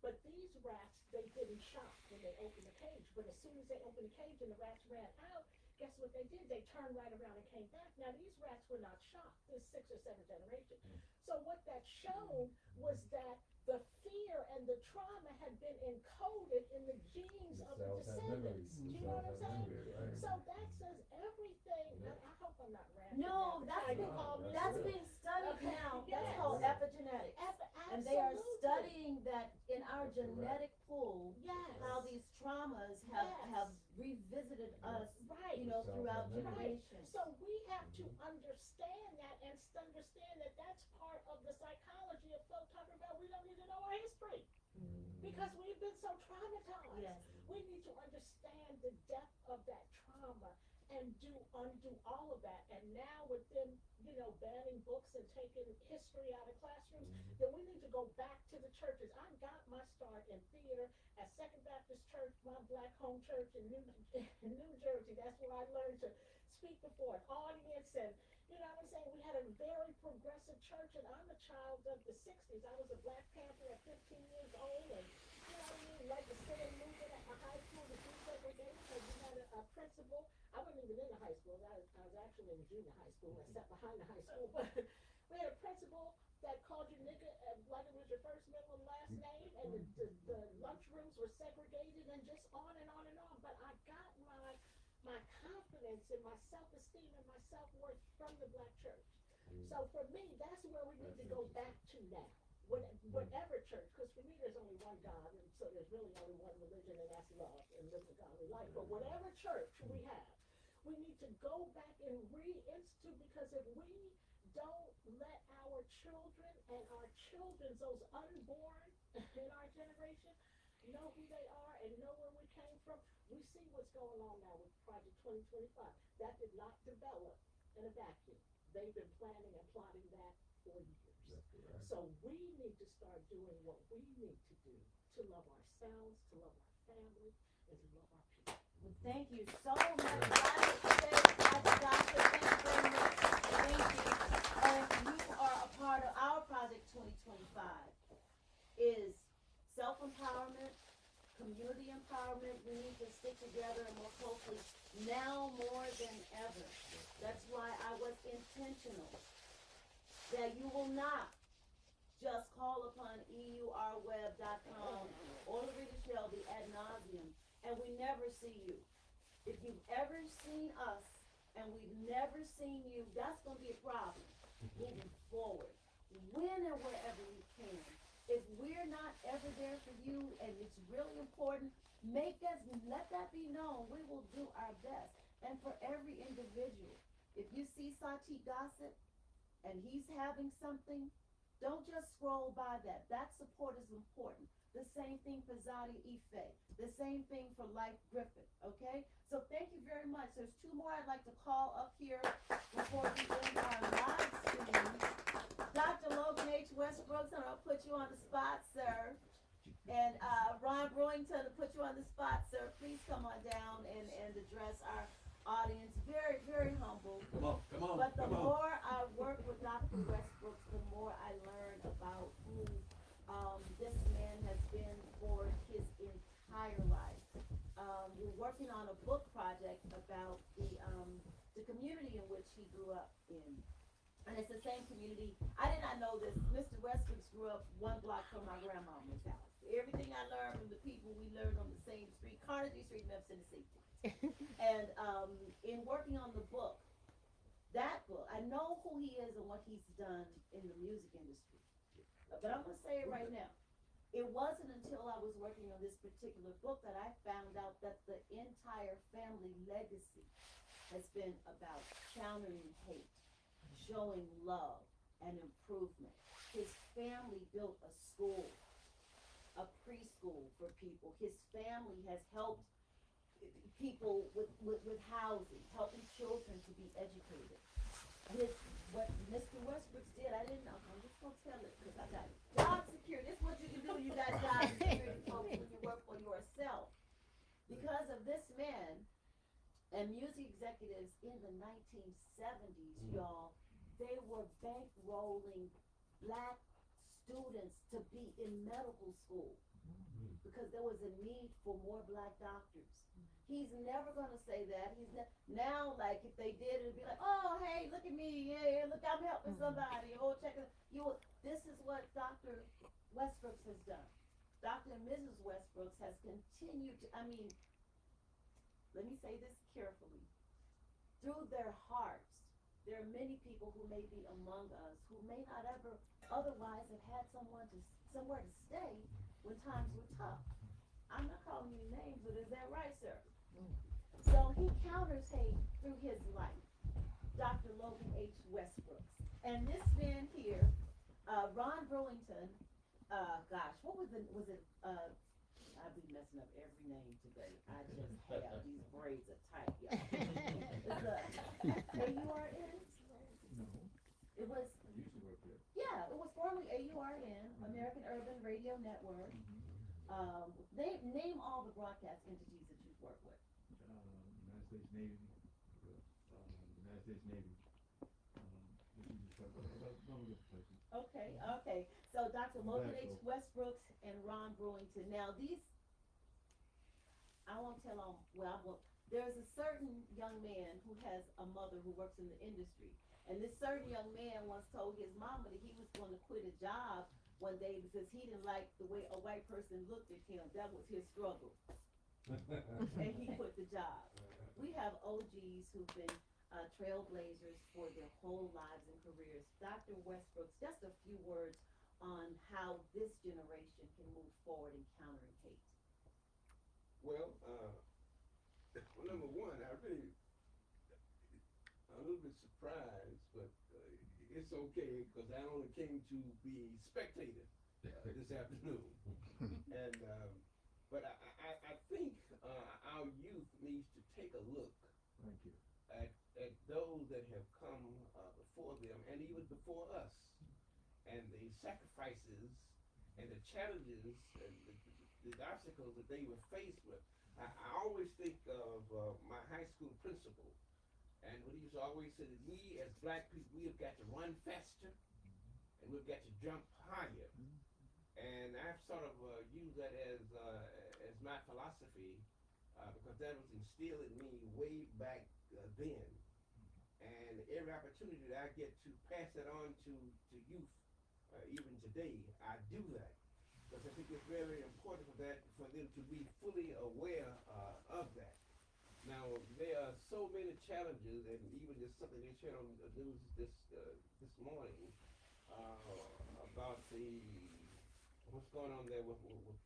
But these rats, they didn't shock when they opened the cage. But as soon as they opened the cage and the rats ran out, guess what they did? They turned right around and came back. Now, these rats were not shocked, this 6th or 7th generation. So what that showed was that the fear and the trauma had been encoded in the genes of the descendants. Do you know what I'm saying? So that says everything. I hope I'm not ranting. No, that's being studied now. That's called epigenetics. And they are studying that in our genetic pool, how these traumas have revisited us, throughout generations. So we have to understand that and understand that that's part of the psychology of folks talking about we don't need to know our history because we've been so traumatized. Yes. We need to understand the depth of that trauma and undo all of that. And now with them, banning books and taking history out of classrooms, then we need to go back to the churches. I got my start in theater at Second Baptist Church, my black home church in New Jersey. That's where I learned to speak before an audience, and you know what I'm saying? We had a very progressive church, and I'm a child of the 60s. I was a Black Panther at 15 years old, and you know what I mean? Legislative movement at my high school to desegregate, because we had a principal. I wasn't even in the high school. I was actually in junior high school. I sat behind the high school, but we had a principal that called you nigga like it was your first, middle, and last name, and the lunchrooms were segregated, and just on and on and on. But I got my confidence and my self-esteem and my self-worth from the black church. So for me, that's where we need to go back to now. Whatever church, because for me there's only one God, and so there's really only one religion, and that's love and living a godly life. But whatever church we have, we need to go back and reinstitute, because if we don't let our children and our children's, those unborn in our generation, know who they are and know where we came from. We see what's going on now with Project 2025. That did not develop in a vacuum. They've been planning and plotting that for years. So we need to start doing what we need to do to love ourselves, to love our family, and to love our people. Well, thank you so much. Doctor, thank you very much. Thank you. And you are a part of our Project 2025. Is self-empowerment, community empowerment. We need to stick together and more closely now more than ever. That's why I was intentional that you will not just call upon EURweb.com or Rita Shelby ad nauseum and we never see you. If you've ever seen us and we've never seen you, that's going to be a problem moving forward. When and wherever we can, If we're not ever there for you and it's really important, let that be known. We will do our best. And for every individual, if you see Sati gossip and he's having something, don't just scroll by that. That support is important. The same thing for Zadia Ife. The same thing for Life Griffith, okay? So thank you very much. There's two more I'd like to call up here before we end our live stream. Dr. Logan H. Westbrooks, I'm gonna put you on the spot, sir. And Ron Brewington, to put you on the spot, sir, please come on down and address our audience. Very, very humble. Come on, But the come on. more I work with Dr. Westbrooks, the more I learn about who this man has been for his entire life. We're working on a book project about the community in which he grew up in. And it's the same community. I did not know this. Mr. Westbrooks grew up one block from my grandmama's house. Everything I learned from the people we learned on the same street, Carnegie Street, Memphis, Tennessee. And in working on the book, that book, I know who he is and what he's done in the music industry. But I'm gonna say it right now. It wasn't until I was working on this particular book that I found out that the entire family legacy has been about countering hate, showing love and improvement. His family built a school, a preschool for people. His family has helped people with housing, helping children to be educated. What Mr. Westbrooks did, I didn't know. I'm just gonna tell it because I got job security. This is what you can do when you got job security, folks, when you work for yourself. Because of this man and music executives in the 1970s, y'all, they were bankrolling black students to be in medical school because there was a need for more black doctors. He's never gonna say that. Now, like, if they did, it'd be like, oh, hey, look at me, yeah, look, I'm helping somebody. Oh, check it. This is what Dr. Westbrooks has done. Dr. and Mrs. Westbrooks has continued to, let me say this carefully. Through their hearts, there are many people who may be among us who may not ever otherwise have had somewhere to stay when times were tough. I'm not calling you names, but is that right, sir? So he counters hate through his life, Dr. Logan H. Westbrooks. And this man here, Ron Brewington, what was it, I'll be messing up every name today. I just have these braids are tight, y'all. It's AURN? No, It was, I used to work there. yeah, it was formerly AURN, American Urban Radio Network. Name all the broadcast entities that you've worked with. United States Navy, United States Navy. This is just like, no different places. Okay. So Dr. Logan H. Westbrooks and Ron Brewington. Now I won't tell them, there's a certain young man who has a mother who works in the industry. And this certain young man once told his mama that he was going to quit a job one day because he didn't like the way a white person looked at him. That was his struggle. And he quit the job. We have OGs who've been trailblazers for their whole lives and careers. Dr. Westbrooks, just a few words on how this generation can move forward in countering hate. Well, number one, I'm a little bit surprised, but it's okay because I only came to be a spectator this afternoon. And but I think our youth needs to take a look Thank you. at those that have come before them and even before us, and the sacrifices and the challenges and the obstacles that they were faced with. I always think of my high school principal, and what he used to always say is, we as black people, we have got to run faster, and we've got to jump higher. And I've sort of used that as my philosophy, because that was instilled in me way back then. And every opportunity that I get to pass that on to youth, even today, I do that. Because I think it's very important for them to be fully aware of that. Now, there are so many challenges, and even just something they shared on the news this morning about the what's going on there with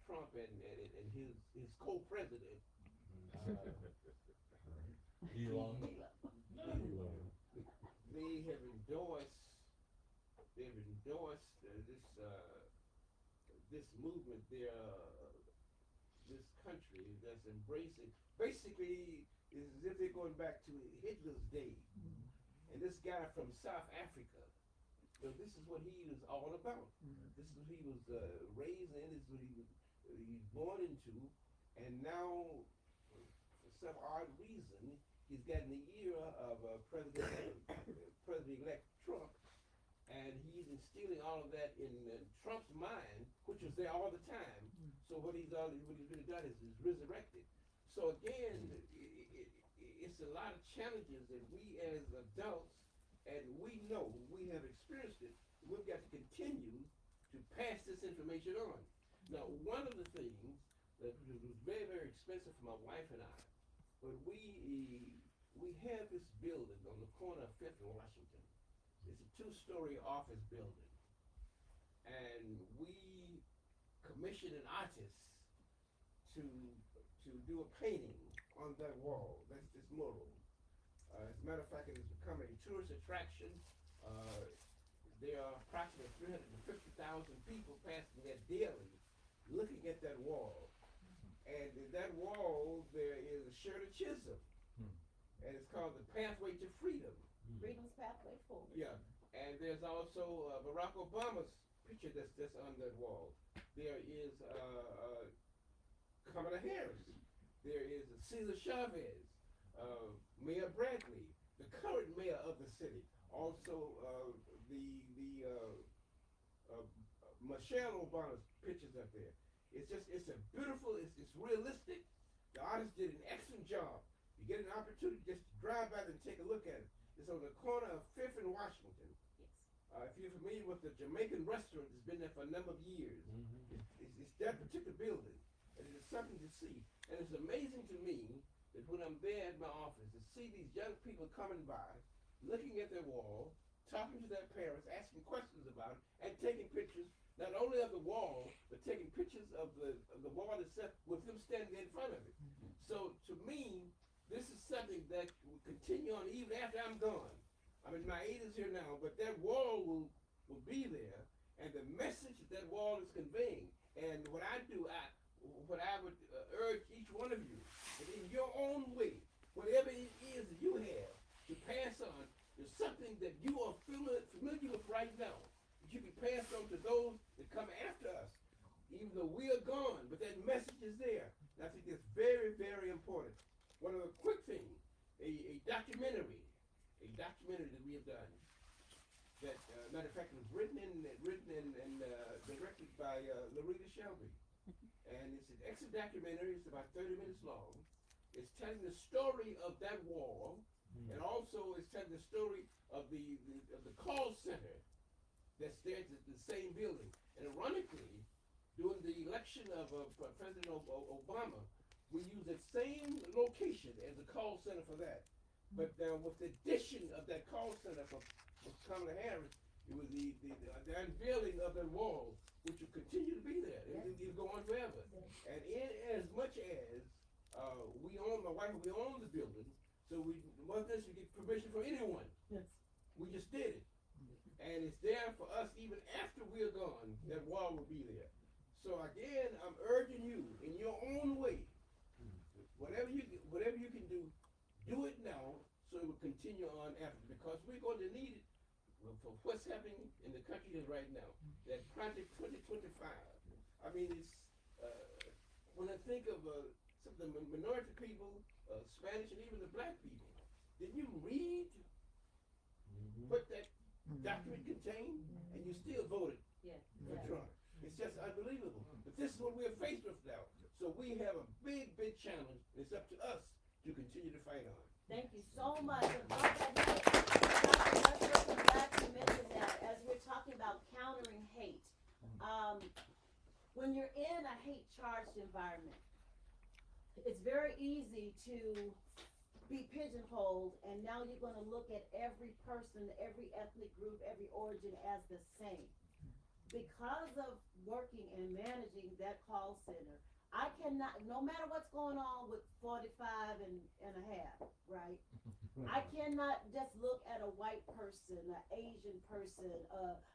Trump and his co-president. Elon. They have endorsed this movement there, this country that's embracing, basically is as if they're going back to Hitler's day. And this guy from South Africa, so this is what he is all about. This is what he was raised in, this is what he's born into, and now, for some odd reason, he's gotten the ear of President-elect Trump, and he's instilling all of that in Trump's mind, which was there all the time. So what he's really done is resurrected. So again, it's a lot of challenges that we as adults, and we know, we have experienced it, we've got to continue to pass this information on. Now, one of the things that was very, very expensive for my wife and I, but we have this building on the corner of 5th and Washington. It's a 2-story office building. And we commissioned an artist to do a painting on that wall. That's this mural. As a matter of fact, it has become a tourist attraction. There are approximately 350,000 people passing that daily, looking at that wall. And in that wall, there is a Shirley Chisholm. And it's called The Pathway to Freedom. Freedom's Pathway Forward. Yeah, and there's also Barack Obama's picture that's on that wall. There is Kamala Harris. There is Cesar Chavez, Mayor Bradley, the current mayor of the city. Also, Michelle Obama's pictures up there. It's a beautiful, it's realistic. The artist did an excellent job. You get an opportunity just to drive by and take a look at it. It's on the corner of 5th and Washington. Yes. If you're familiar with the Jamaican restaurant that's been there for a number of years, it's that particular building. And it's something to see. And it's amazing to me that when I'm there at my office, to see these young people coming by, looking at their wall, talking to their parents, asking questions about it, and taking pictures, not only of the wall, but taking pictures of the wall itself with them standing in front of it. So to me, this is something that will continue on even after I'm gone. I'm in my 80s here now, but that wall will be there, and the message that wall is conveying. And what I do, what I would urge each one of you, that in your own way, whatever it is that you have to pass on, there's something that you are familiar with right now, that you can pass on to those that come after us, even though we are gone, but that message is there. And I think it's very, very important. One of the quick things, a documentary that we have done, that, matter of fact, it was written and directed by Larita Shelby. And it's an excellent documentary. It's about 30 minutes long. It's telling the story of that wall, and also it's telling the story of the call center that's there at the same building. And ironically, during the election of President Obama, we used the same location as the call center for that. But with the addition of that call center for Kamala Harris, it was the unveiling of that wall, which will continue to be there. It'll go on forever. And in as much as my wife, we own the building, so we wasn't necessarily get permission from anyone. Yes. We just did it. And it's there for us even after we're gone, that wall will be there. So again, I'm urging you in your own way, whatever you can do it now, so it will continue on after, because we're going to need it for what's happening in the country right now. That Project 2025. I mean, it's when I think of some of the minority people, Spanish and even the black people, did you read what that document contained? And you still voted for Trump. It's just unbelievable. But this is what we're faced with now. So we have a big, big challenge. It's up to us to continue to fight on. Thank you so much. And on that note, Dr. Westbrook, I'm glad you mentioned that as we're talking about countering hate. When you're in a hate-charged environment, it's very easy to be pigeonholed, and now you're going to look at every person, every ethnic group, every origin as the same. because of working and managing that call center, I cannot, no matter what's going on with 45 and a half, right? I cannot just look at a white person, an Asian person,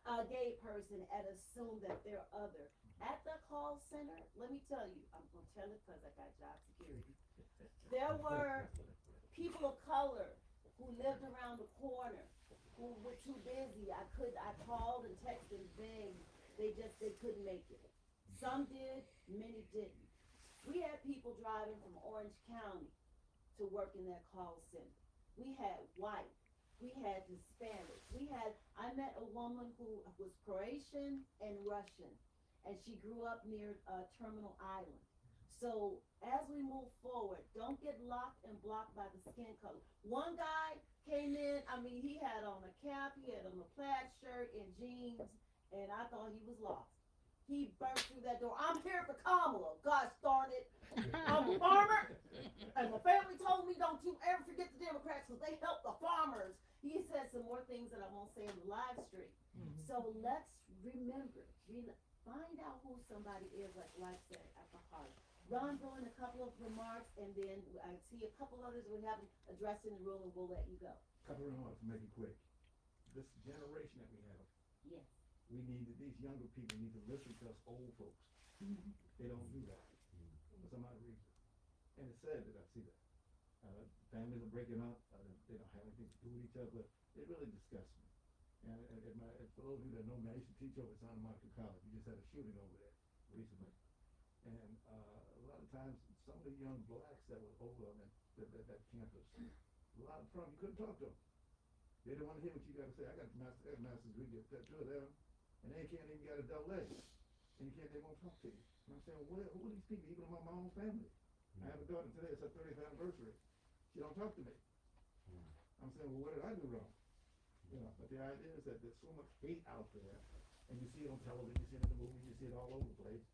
a gay person, and assume that they're other. At the call center, let me tell you, I'm gonna tell it because I got job security. There were people of color who lived around the corner, who were too busy. I called and texted and begged. They couldn't make it. Some did, many didn't. We had people driving from Orange County to work in that call center. We had white, we had Hispanic, I met a woman who was Croatian and Russian, and she grew up near Terminal Island. So as we move forward, don't get locked and blocked by the skin color. One guy came in, he had on a cap, he had on a plaid shirt and jeans, and I thought he was lost. He burst through that door. I'm here for Kamala. Gosh darn it. I'm a farmer. And my family told me don't you ever forget the Democrats because they help the farmers. He said some more things that I won't say on the live stream. So let's remember, find out who somebody is, like said, at the heart. Ron throw in a couple of remarks, and then I see a couple others we haven't addressed in the room, and we'll let you go. Couple of remarks, make it quick. This generation that we have, Yes. these younger people need to listen to us old folks. They don't do that for some odd reason. And it's sad that I see that. Families are breaking up, they don't have anything to do with each other. It really disgusts me. And for those of you that know me, I used to teach over at Santa Monica College. We just had a shooting over there recently. And a lot of times, some of the young blacks that were over on that campus, a lot of problems, you couldn't talk to them. They don't want to hear what you got to say. I got a master's degree, get that to them, and they can't even get a double A. And they won't talk to you. And I'm saying, who are these people, even among my own family? I have a daughter today, it's her 30th anniversary. She don't talk to me. I'm saying, well, what did I do wrong? But the idea is that there's so much hate out there, and you see it on television, you see it in the movies, you see it all over the place.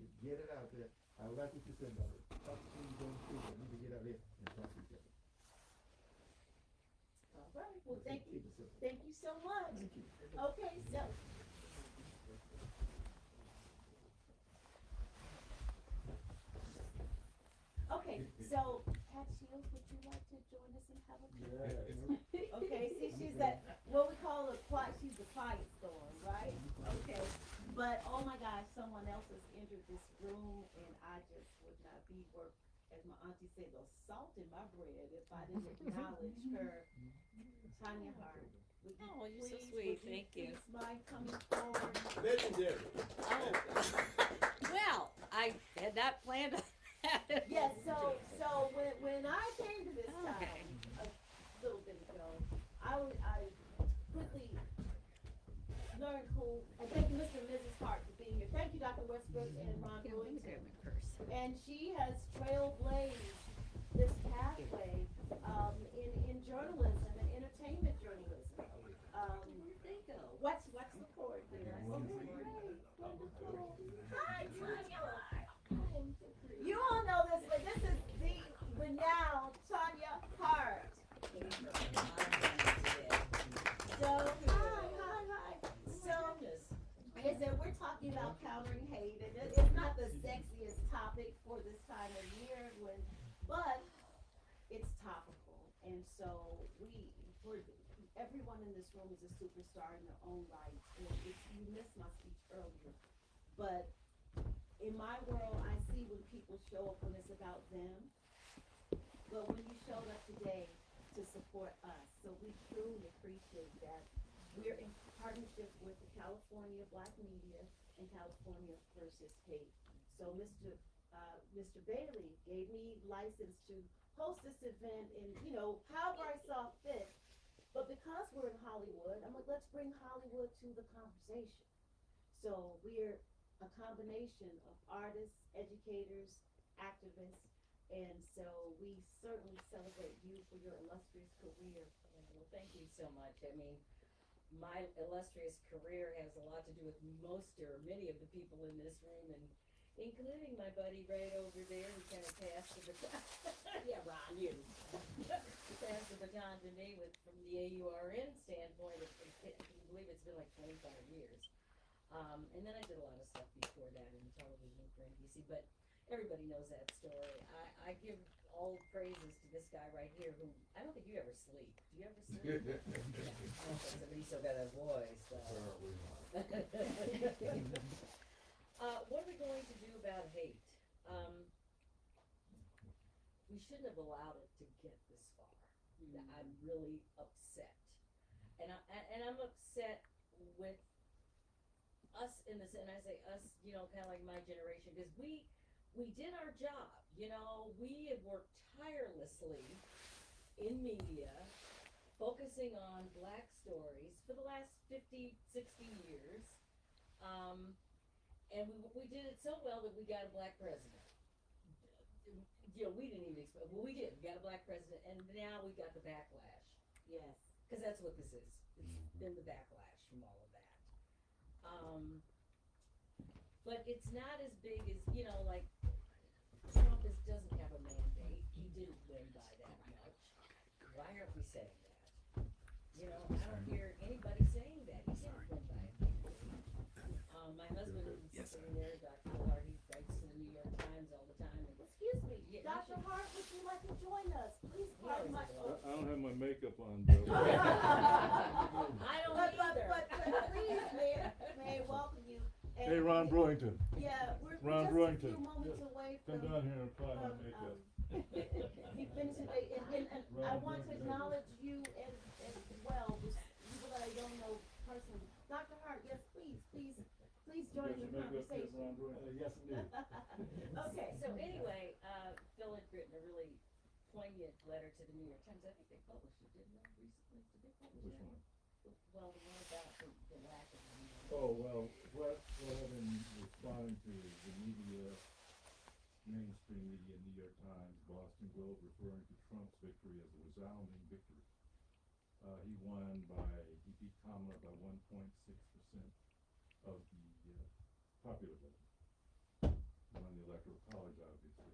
You get it out there. I like what you said about it. Talk to people going to school. You need to get out there and talk to each other. All right. Well, thank you. Keep it simple. Thank you so much. Thank you. Okay, so. Okay, so Pat Shields, would you like to join us and have a Okay, see, she's what we call she's the quiet storm, right? Okay, but oh my gosh, someone else has entered this room, and I just would not be as my auntie said, the salt in my bread if I didn't acknowledge her. Tanya Hart. Oh, you're so sweet. Thank you. Please mind coming forward? Legendary. Oh, well, I had not planned on that. Yes, so when I came to this Okay. town a little bit ago, I quickly learned who, and thank you, Mr. and Mrs. Hart, for being here. Thank you, Dr. Westbrook and Ron Yeah, let me Brewington. grab my purse. And she has trailblazed this pathway in journalism and entertainment journalism. Where'd they go? What's the cord there? Oh, great. Hi, Tanya. You all know this, but this is the renowned Tanya Hart. So, hi. So, like I said, we're talking about countering hate, and it's not the sexiest topic for this time of year, but it's topical. And so everyone in this room is a superstar in their own right. And you missed my speech earlier, but in my world, I see when people show up when it's about them, but when you showed up today to support us, so we truly appreciate that. We're in partnership with the California Black Media and California versus Hate. So Mr. Bailey gave me license to host this event and, however I saw fit. But because we're in Hollywood, I'm like, let's bring Hollywood to the conversation. So we're a combination of artists, educators, activists, and so we certainly celebrate you for your illustrious career. Well, thank you so much. I mean, my illustrious career has a lot to do with most or many of the people in this room, and including my buddy right over there who kind of passed the baton. Yeah, Ron, you. He passed the baton to me from the AURN standpoint. I believe it's been like 25 years. And then I did a lot of stuff before that in television for NBC, but everybody knows that story. I give all praises to this guy right here who, I don't think you ever sleep. Do you ever sleep? Yeah, I don't think so, but he's still got that voice, so. Apparently not. What are we going to do about hate? We shouldn't have allowed it to get this far. I'm really upset. And I'm upset with us in this, and I say us, you know, kind of like my generation, because we did our job, you know, we have worked tirelessly in media, focusing on black stories for the last 50, 60 years, and we did it so well that we got a black president. You know, we didn't even expect, well, we did, we got a black president, and now we got the backlash. Yes. Because that's what this is. It's been the backlash from all of that. But it's not as big as, you know, like, Trump doesn't have a mandate. He didn't win by that much. Why aren't we saying that? You know, I don't hear anybody saying that. He didn't win by a mandate. My husband is sitting there, Dr. Hart, he writes to the New York Times all the time. And, Excuse me, Yeah, Dr. Hart, would you like to join us? Please He pardon my. always I don't have my makeup on, Bill. I don't But either. please, may I welcome you. And- Hey, Ron Brewington, Yeah, we're Ron just a Brewington. few moments away come from. down here and apply my makeup. He finished it, and I Ron want to Brewington. acknowledge you as well, just people that I don't know personally. Dr. Hart, yes, please join Got the your makeup yet, conversation. Ron Brewington? Yes, indeed. Okay, so anyway, Phil had written a really poignant letter to the New York Times. I think they published it, didn't they, recently? Did they publish Which it? one? Well, the one about the lack of money. Oh, well, what I've been responding to is the media, mainstream media, New York Times, Boston Globe, referring to Trump's victory as a resounding victory. He beat Kamala by 1.6% of the popular vote. Won the electoral college, obviously.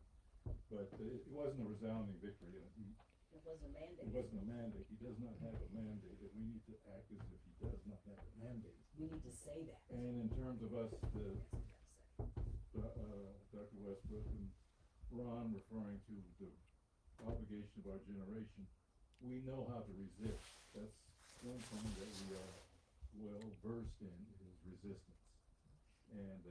But it wasn't a resounding victory. It wasn't a mandate. It wasn't a mandate. He does not have a mandate, and we need to act as if he does not have a mandate. We need to say that. And in terms of us, That's what we gotta say. Dr. Westbrook and Ron referring to the obligation of our generation, we know how to resist. That's one thing that we are well versed in is resistance. And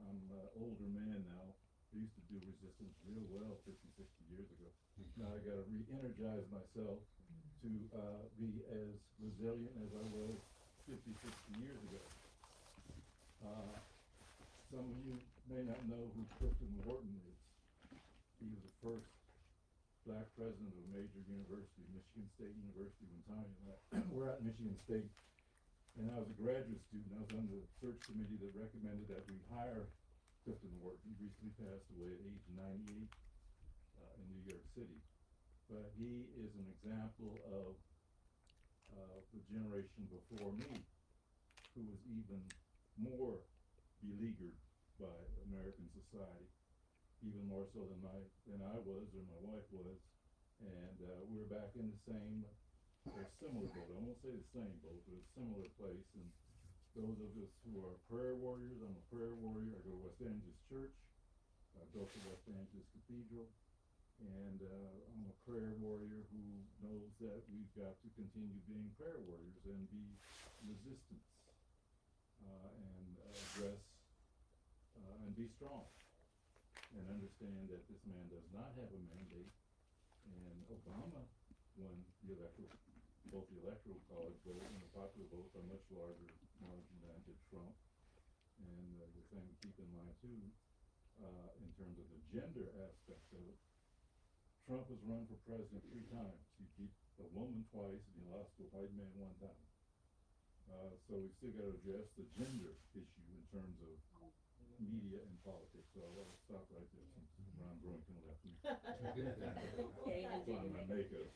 I'm an older man now. I used to do resistance real well 50, 60 years ago. Now I gotta re-energize myself to be as resilient as I was 50, 60 years ago. Some of you may not know who Clifton Wharton is. He was the first black president of a major university, Michigan State University, when Tommy and I were at Michigan State. And I was a graduate student. I was on the search committee that recommended that we hire Clifton Wharton. He recently passed away at age 98 in New York City. But he is an example of the generation before me, who was even more beleaguered by American society, even more so than I was or my wife was. And we're back in the same or similar boat. I won't say the same boat, but a similar place. And those of us who are prayer warriors, I'm a prayer warrior. I go to West Angeles Church. I go to West Angeles Cathedral. And I'm a prayer warrior who knows that we've got to continue being prayer warriors and be resistance and address and be strong and understand that this man does not have a mandate. And Obama won both the electoral college vote and the popular vote by much larger margin than did Trump. And the thing to keep in mind too, in terms of the gender aspect of it, Trump has run for president 3 times. He beat a woman twice and he lost to a white man 1 time. So we still got to address the gender issue in terms of media and politics. So I'll stop right there since Ron Brewington left me. David, On my makeup.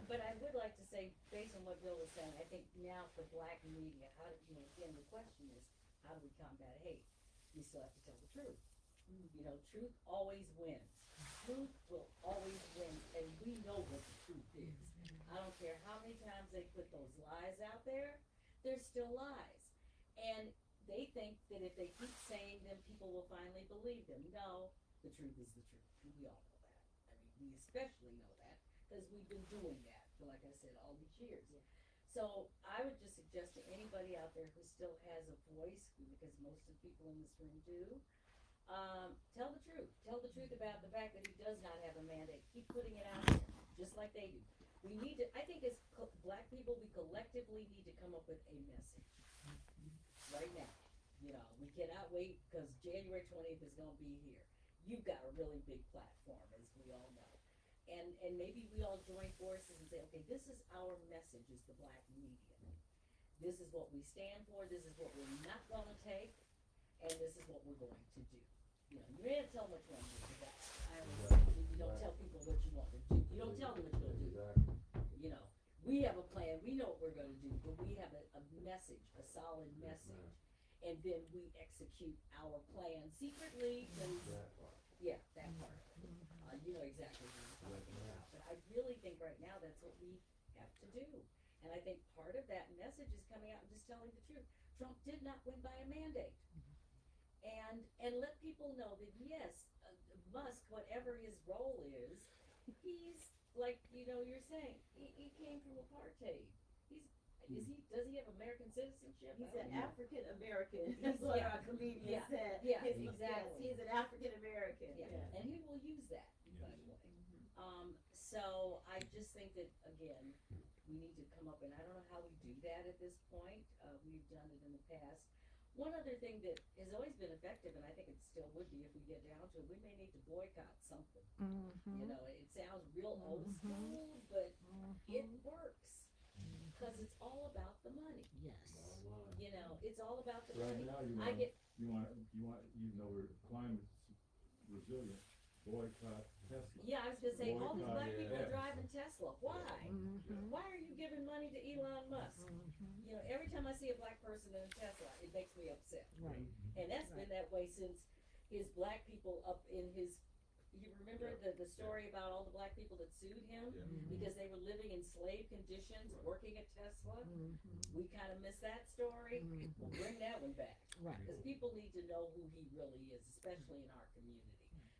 but I would like to say, based on what Bill was saying, I think now for black media, again, the question is, how do we combat hate? We still have to tell the truth. You know, truth always wins. Truth will always win, and we know what the truth is. I don't care how many times they put those lies out there, they're still lies. And they think that if they keep saying them, people will finally believe them. No, the truth is the truth. We all know that. I mean, we especially know that because we've been doing that for, like I said, all these years. So I would just suggest to anybody out there who still has a voice, because most of the people in this room do, tell the truth. Tell the truth about the fact that he does not have a mandate. Keep putting it out there, just like they do. We need to, I think as black people, we collectively need to come up with a message right now. You know, we cannot wait because January 20th is going to be here. You've got a really big platform, as we all know. And maybe we all join forces and say, okay, this is our message as the black media. This is what we stand for, this is what we're not gonna take, and this is what we're going to do. You know, you can't tell which one you do. I always say, you don't tell people what you want to do. You don't tell them what you're gonna do. You know, we have a plan, we know what we're gonna do, but we have a message, a solid message. And then we execute our plan secretly, cause, yeah, that part of it. You know exactly what I'm talking about, but I really think right now that's what we have to do. And I think part of that message is coming out and just telling the truth. Trump did not win by a mandate. And let people know that yes, Musk, whatever his role is, he's like, you know, you're saying, he came from apartheid. Does he have American citizenship? He's an African American. That's what our comedian said. Yeah, Yes, exactly. he's an African American. Yeah, and he will use that, by the way. So I just think that, again, we need to come up, and I don't know how we do that at this point. We've done it in the past. One other thing that has always been effective, and I think it still would be if we get down to it, we may need to boycott something. You know, it sounds real old school, but it works. Because it's all about the money. Yes. You know, it's all about the Right money. now, you want, even though we're climate resilient, boycott Tesla. Yeah, I was gonna say, all these Boycott, black people are yeah. driving Tesla. Why? Why are you giving money to Elon Musk? You know, every time I see a black person in a Tesla, it makes me upset. Right. And that's been that way since his black people up in his, you remember the story about all the black people that sued him? Because they were living in slave conditions, working at Tesla? We kind of missed that story. We'll bring that one back. Right. Because people need to know who he really is, especially in our community.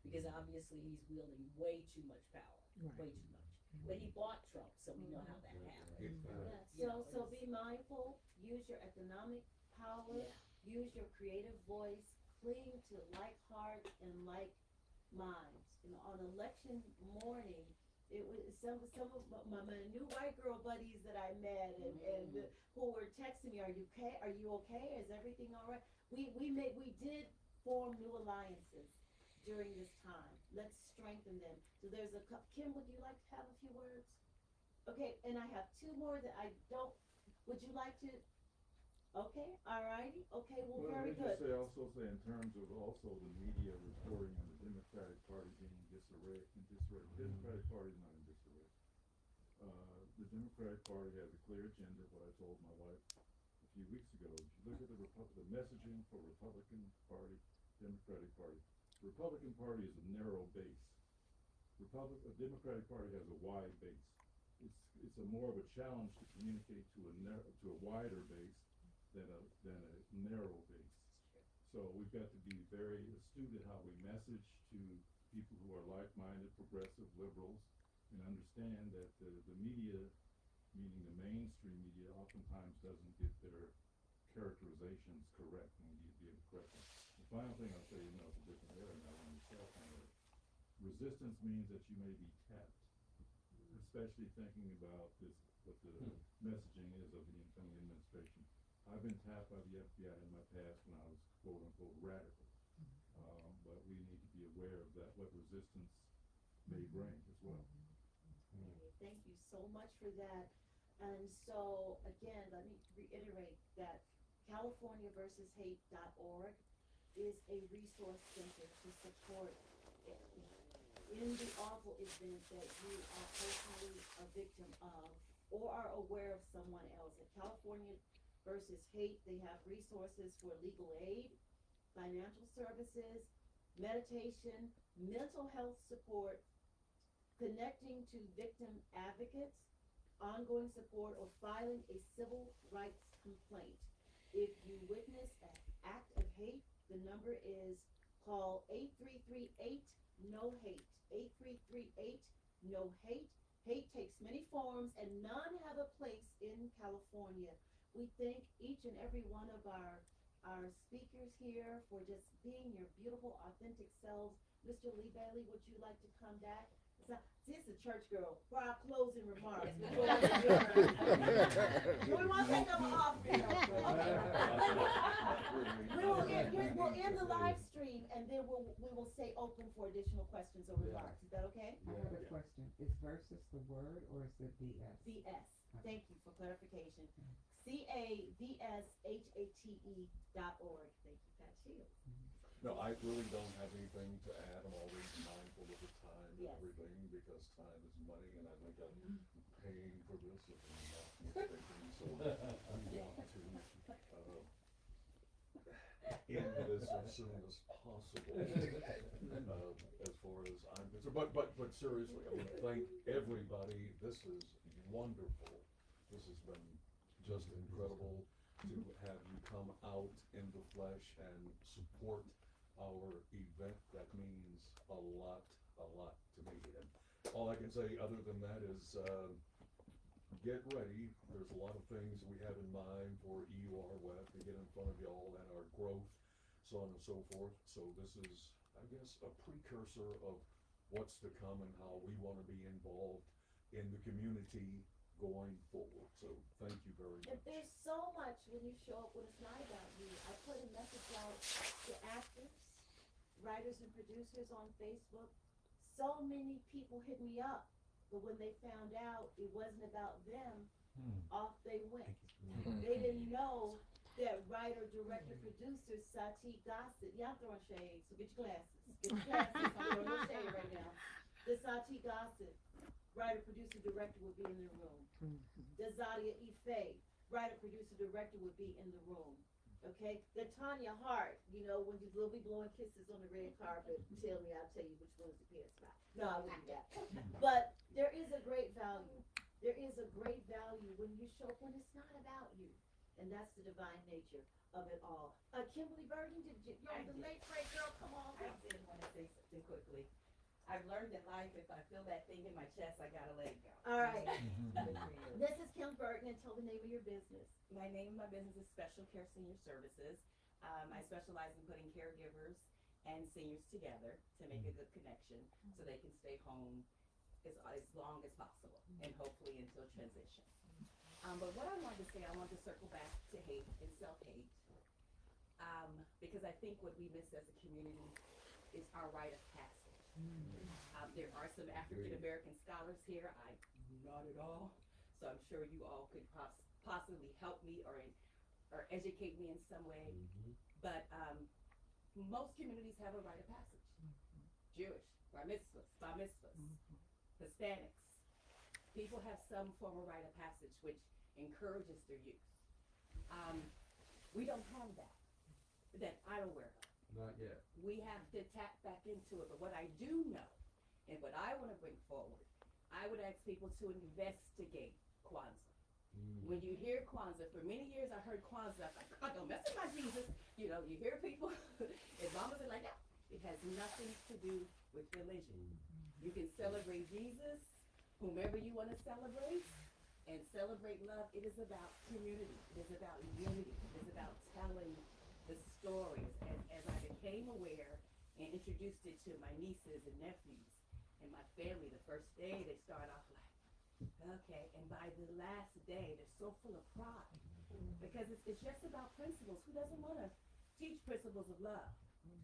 Because obviously he's wielding way too much power, way too much. But he bought Trump, so we know how that happened. So be mindful, use your economic power, use your creative voice, cling to like hearts and like minds. You know, on election morning, it was some of my new white girl buddies that I met and who were texting me, are you okay? Are you okay? Is everything all right? We did form new alliances during this time. Let's strengthen them. So there's Kim, would you like to have a few words? Okay, and I have two more that I don't, would you like to? Okay, all righty, okay, well, very good. Also say in terms of also the media reporting on the Democratic Party being in disarray. The Democratic Party is not in disarray. The Democratic Party has a clear agenda, what I told my wife a few weeks ago. If you look at the messaging for Republican Party, Democratic Party. The Republican Party is a narrow base. The Democratic Party has a wide base. It's a more of a challenge to communicate to a wider base than a narrow base. So we've got to be very astute at how we message to people who are like-minded, progressive, liberals, and understand that the media, meaning the mainstream media, oftentimes doesn't get their characterizations correct, and we need to be able to correct them. The final thing I'll say, it's a different area now on the cell phone area. Resistance means that you may be tapped, especially thinking about what the messaging is of the incoming administration. I've been tapped by the FBI in my past when I was quote unquote radical. But we need to be aware of that, what resistance may bring as well. Thank you so much for that. And so again, let me reiterate that CaliforniaVersusHate.org is a resource center to support in the awful event that you are personally a victim of or are aware of someone else. At California Versus Hate, they have resources for legal aid, financial services, meditation, mental health support, connecting to victim advocates, ongoing support, or filing a civil rights complaint. If you witness an act of hate, the number is call 8338 no hate. 8338 no hate. Hate takes many forms and none have a place in California. We thank each and every one of our speakers here for just being your beautiful, authentic selves. Mr. Lee Bailey, would you like to come back? This is a church girl for our closing remarks. Do we want to take them off? Okay. We'll end the live stream and then we will stay open for additional questions or remarks. Is that okay? I have a question. Is versus the word or is it VS? VS. Thank you for clarification. CAVSHATE.org. Thank you, Pat Shields. No, I really don't have anything to add. I'm always mindful of the time and Yes. everything, because time is money, and I think I'm paying for this if I'm not mistaken, so we want to, end this as soon as possible, as far as I'm concerned. But seriously, I mean, thank everybody. This is wonderful. This has been just incredible to have you come out in the flesh and support our event. That means a lot to me. And all I can say other than that is, get ready. There's a lot of things we have in mind for EUR. We'll have to get in front of y'all and our growth, so on and so forth. So this is, I guess, a precursor of what's to come and how we want to be involved in the community going forward. So thank you very much. There's so much when you show up when it's not about you. I put a message out to actors, writers and producers on Facebook. So many people hit me up, but when they found out it wasn't about them, off they went. They didn't know that writer, director, producer, Sati Gossett, yeah, I'm throwing shade, so get your glasses. Get your glasses, I'm throwing no shade right now. The Sati Gossett, writer, producer, director would be in the room. The Zadia Ife, writer, producer, director would be in the room. Okay, the Tanya Hart, you know, when you will be blowing kisses on the red carpet, tell me, I'll tell you which one's the pants spot. No, I wouldn't do that. But there is a great value. There is a great value when you show up when it's not about you. And that's the divine nature of it all. Kimberly Burton, you're the late great girl, come on. I did want to say something quickly. I've learned in life, if I feel that thing in my chest, I gotta let it go. All right. This is Kim Burton, and tell the name of your business. My name of my business is Special Care Senior Services. I specialize in putting caregivers and seniors together to make a good connection so they can stay home as long as possible and hopefully until transition. But what I wanted to say, I wanted to circle back to hate and self-hate, because I think what we miss as a community is our rite of passage. There are some African American scholars here. I'm not at all, so I'm sure you all could possibly help me or educate me in some way. But most communities have a rite of passage. Jewish, bar mitzvahs, Hispanics. People have some form of rite of passage which encourages their youth. We don't have that I'm aware of. Not yet. We have to tap back into it. But what I do know, and what I want to bring forward, I would ask people to investigate Kwanzaa. When you hear Kwanzaa, for many years I heard Kwanzaa, like, God, don't mess with my Jesus. You know, you hear people, and mamas are like, no, it has nothing to do with religion. You can celebrate Jesus, whomever you want to celebrate, and celebrate love. It is about community. It is about unity. It is about telling the stories. As I became aware and introduced it to my nieces and nephews and my family, the first day they start off like, okay, and by the last day they're so full of pride because it's just about principles. Who doesn't want to teach principles of love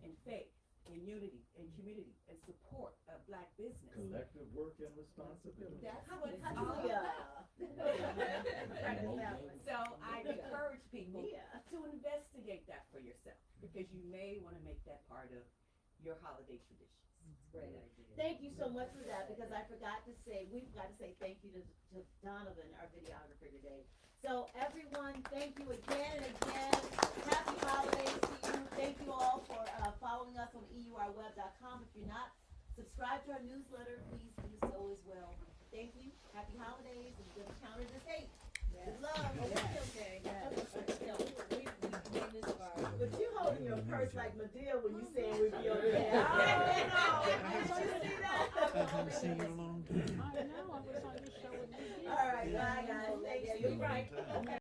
and faith and unity and community and support of Black business? Collective work and responsibility. That's what it's all Hallelujah. about. So I encourage people to investigate that for yourself because you may want to make that part of your holiday traditions. Great idea. Thank you so much for that, because I forgot to say, we forgot to say thank you to Donovan, our videographer today. So everyone, thank you again and again. Happy holidays to you. Thank you all for following us on EURweb.com. If you're not subscribed to our newsletter, please do so as well. Thank you. Happy holidays. And we're going to counter this hate. Good love. Okay. Yeah. We made this far. But you words like Medea when you saying we'd be over there. I don't know. Did you see that? I haven't seen you in a long time. I know, I was on your show with you. All right, bye guys. Thank you. Long time.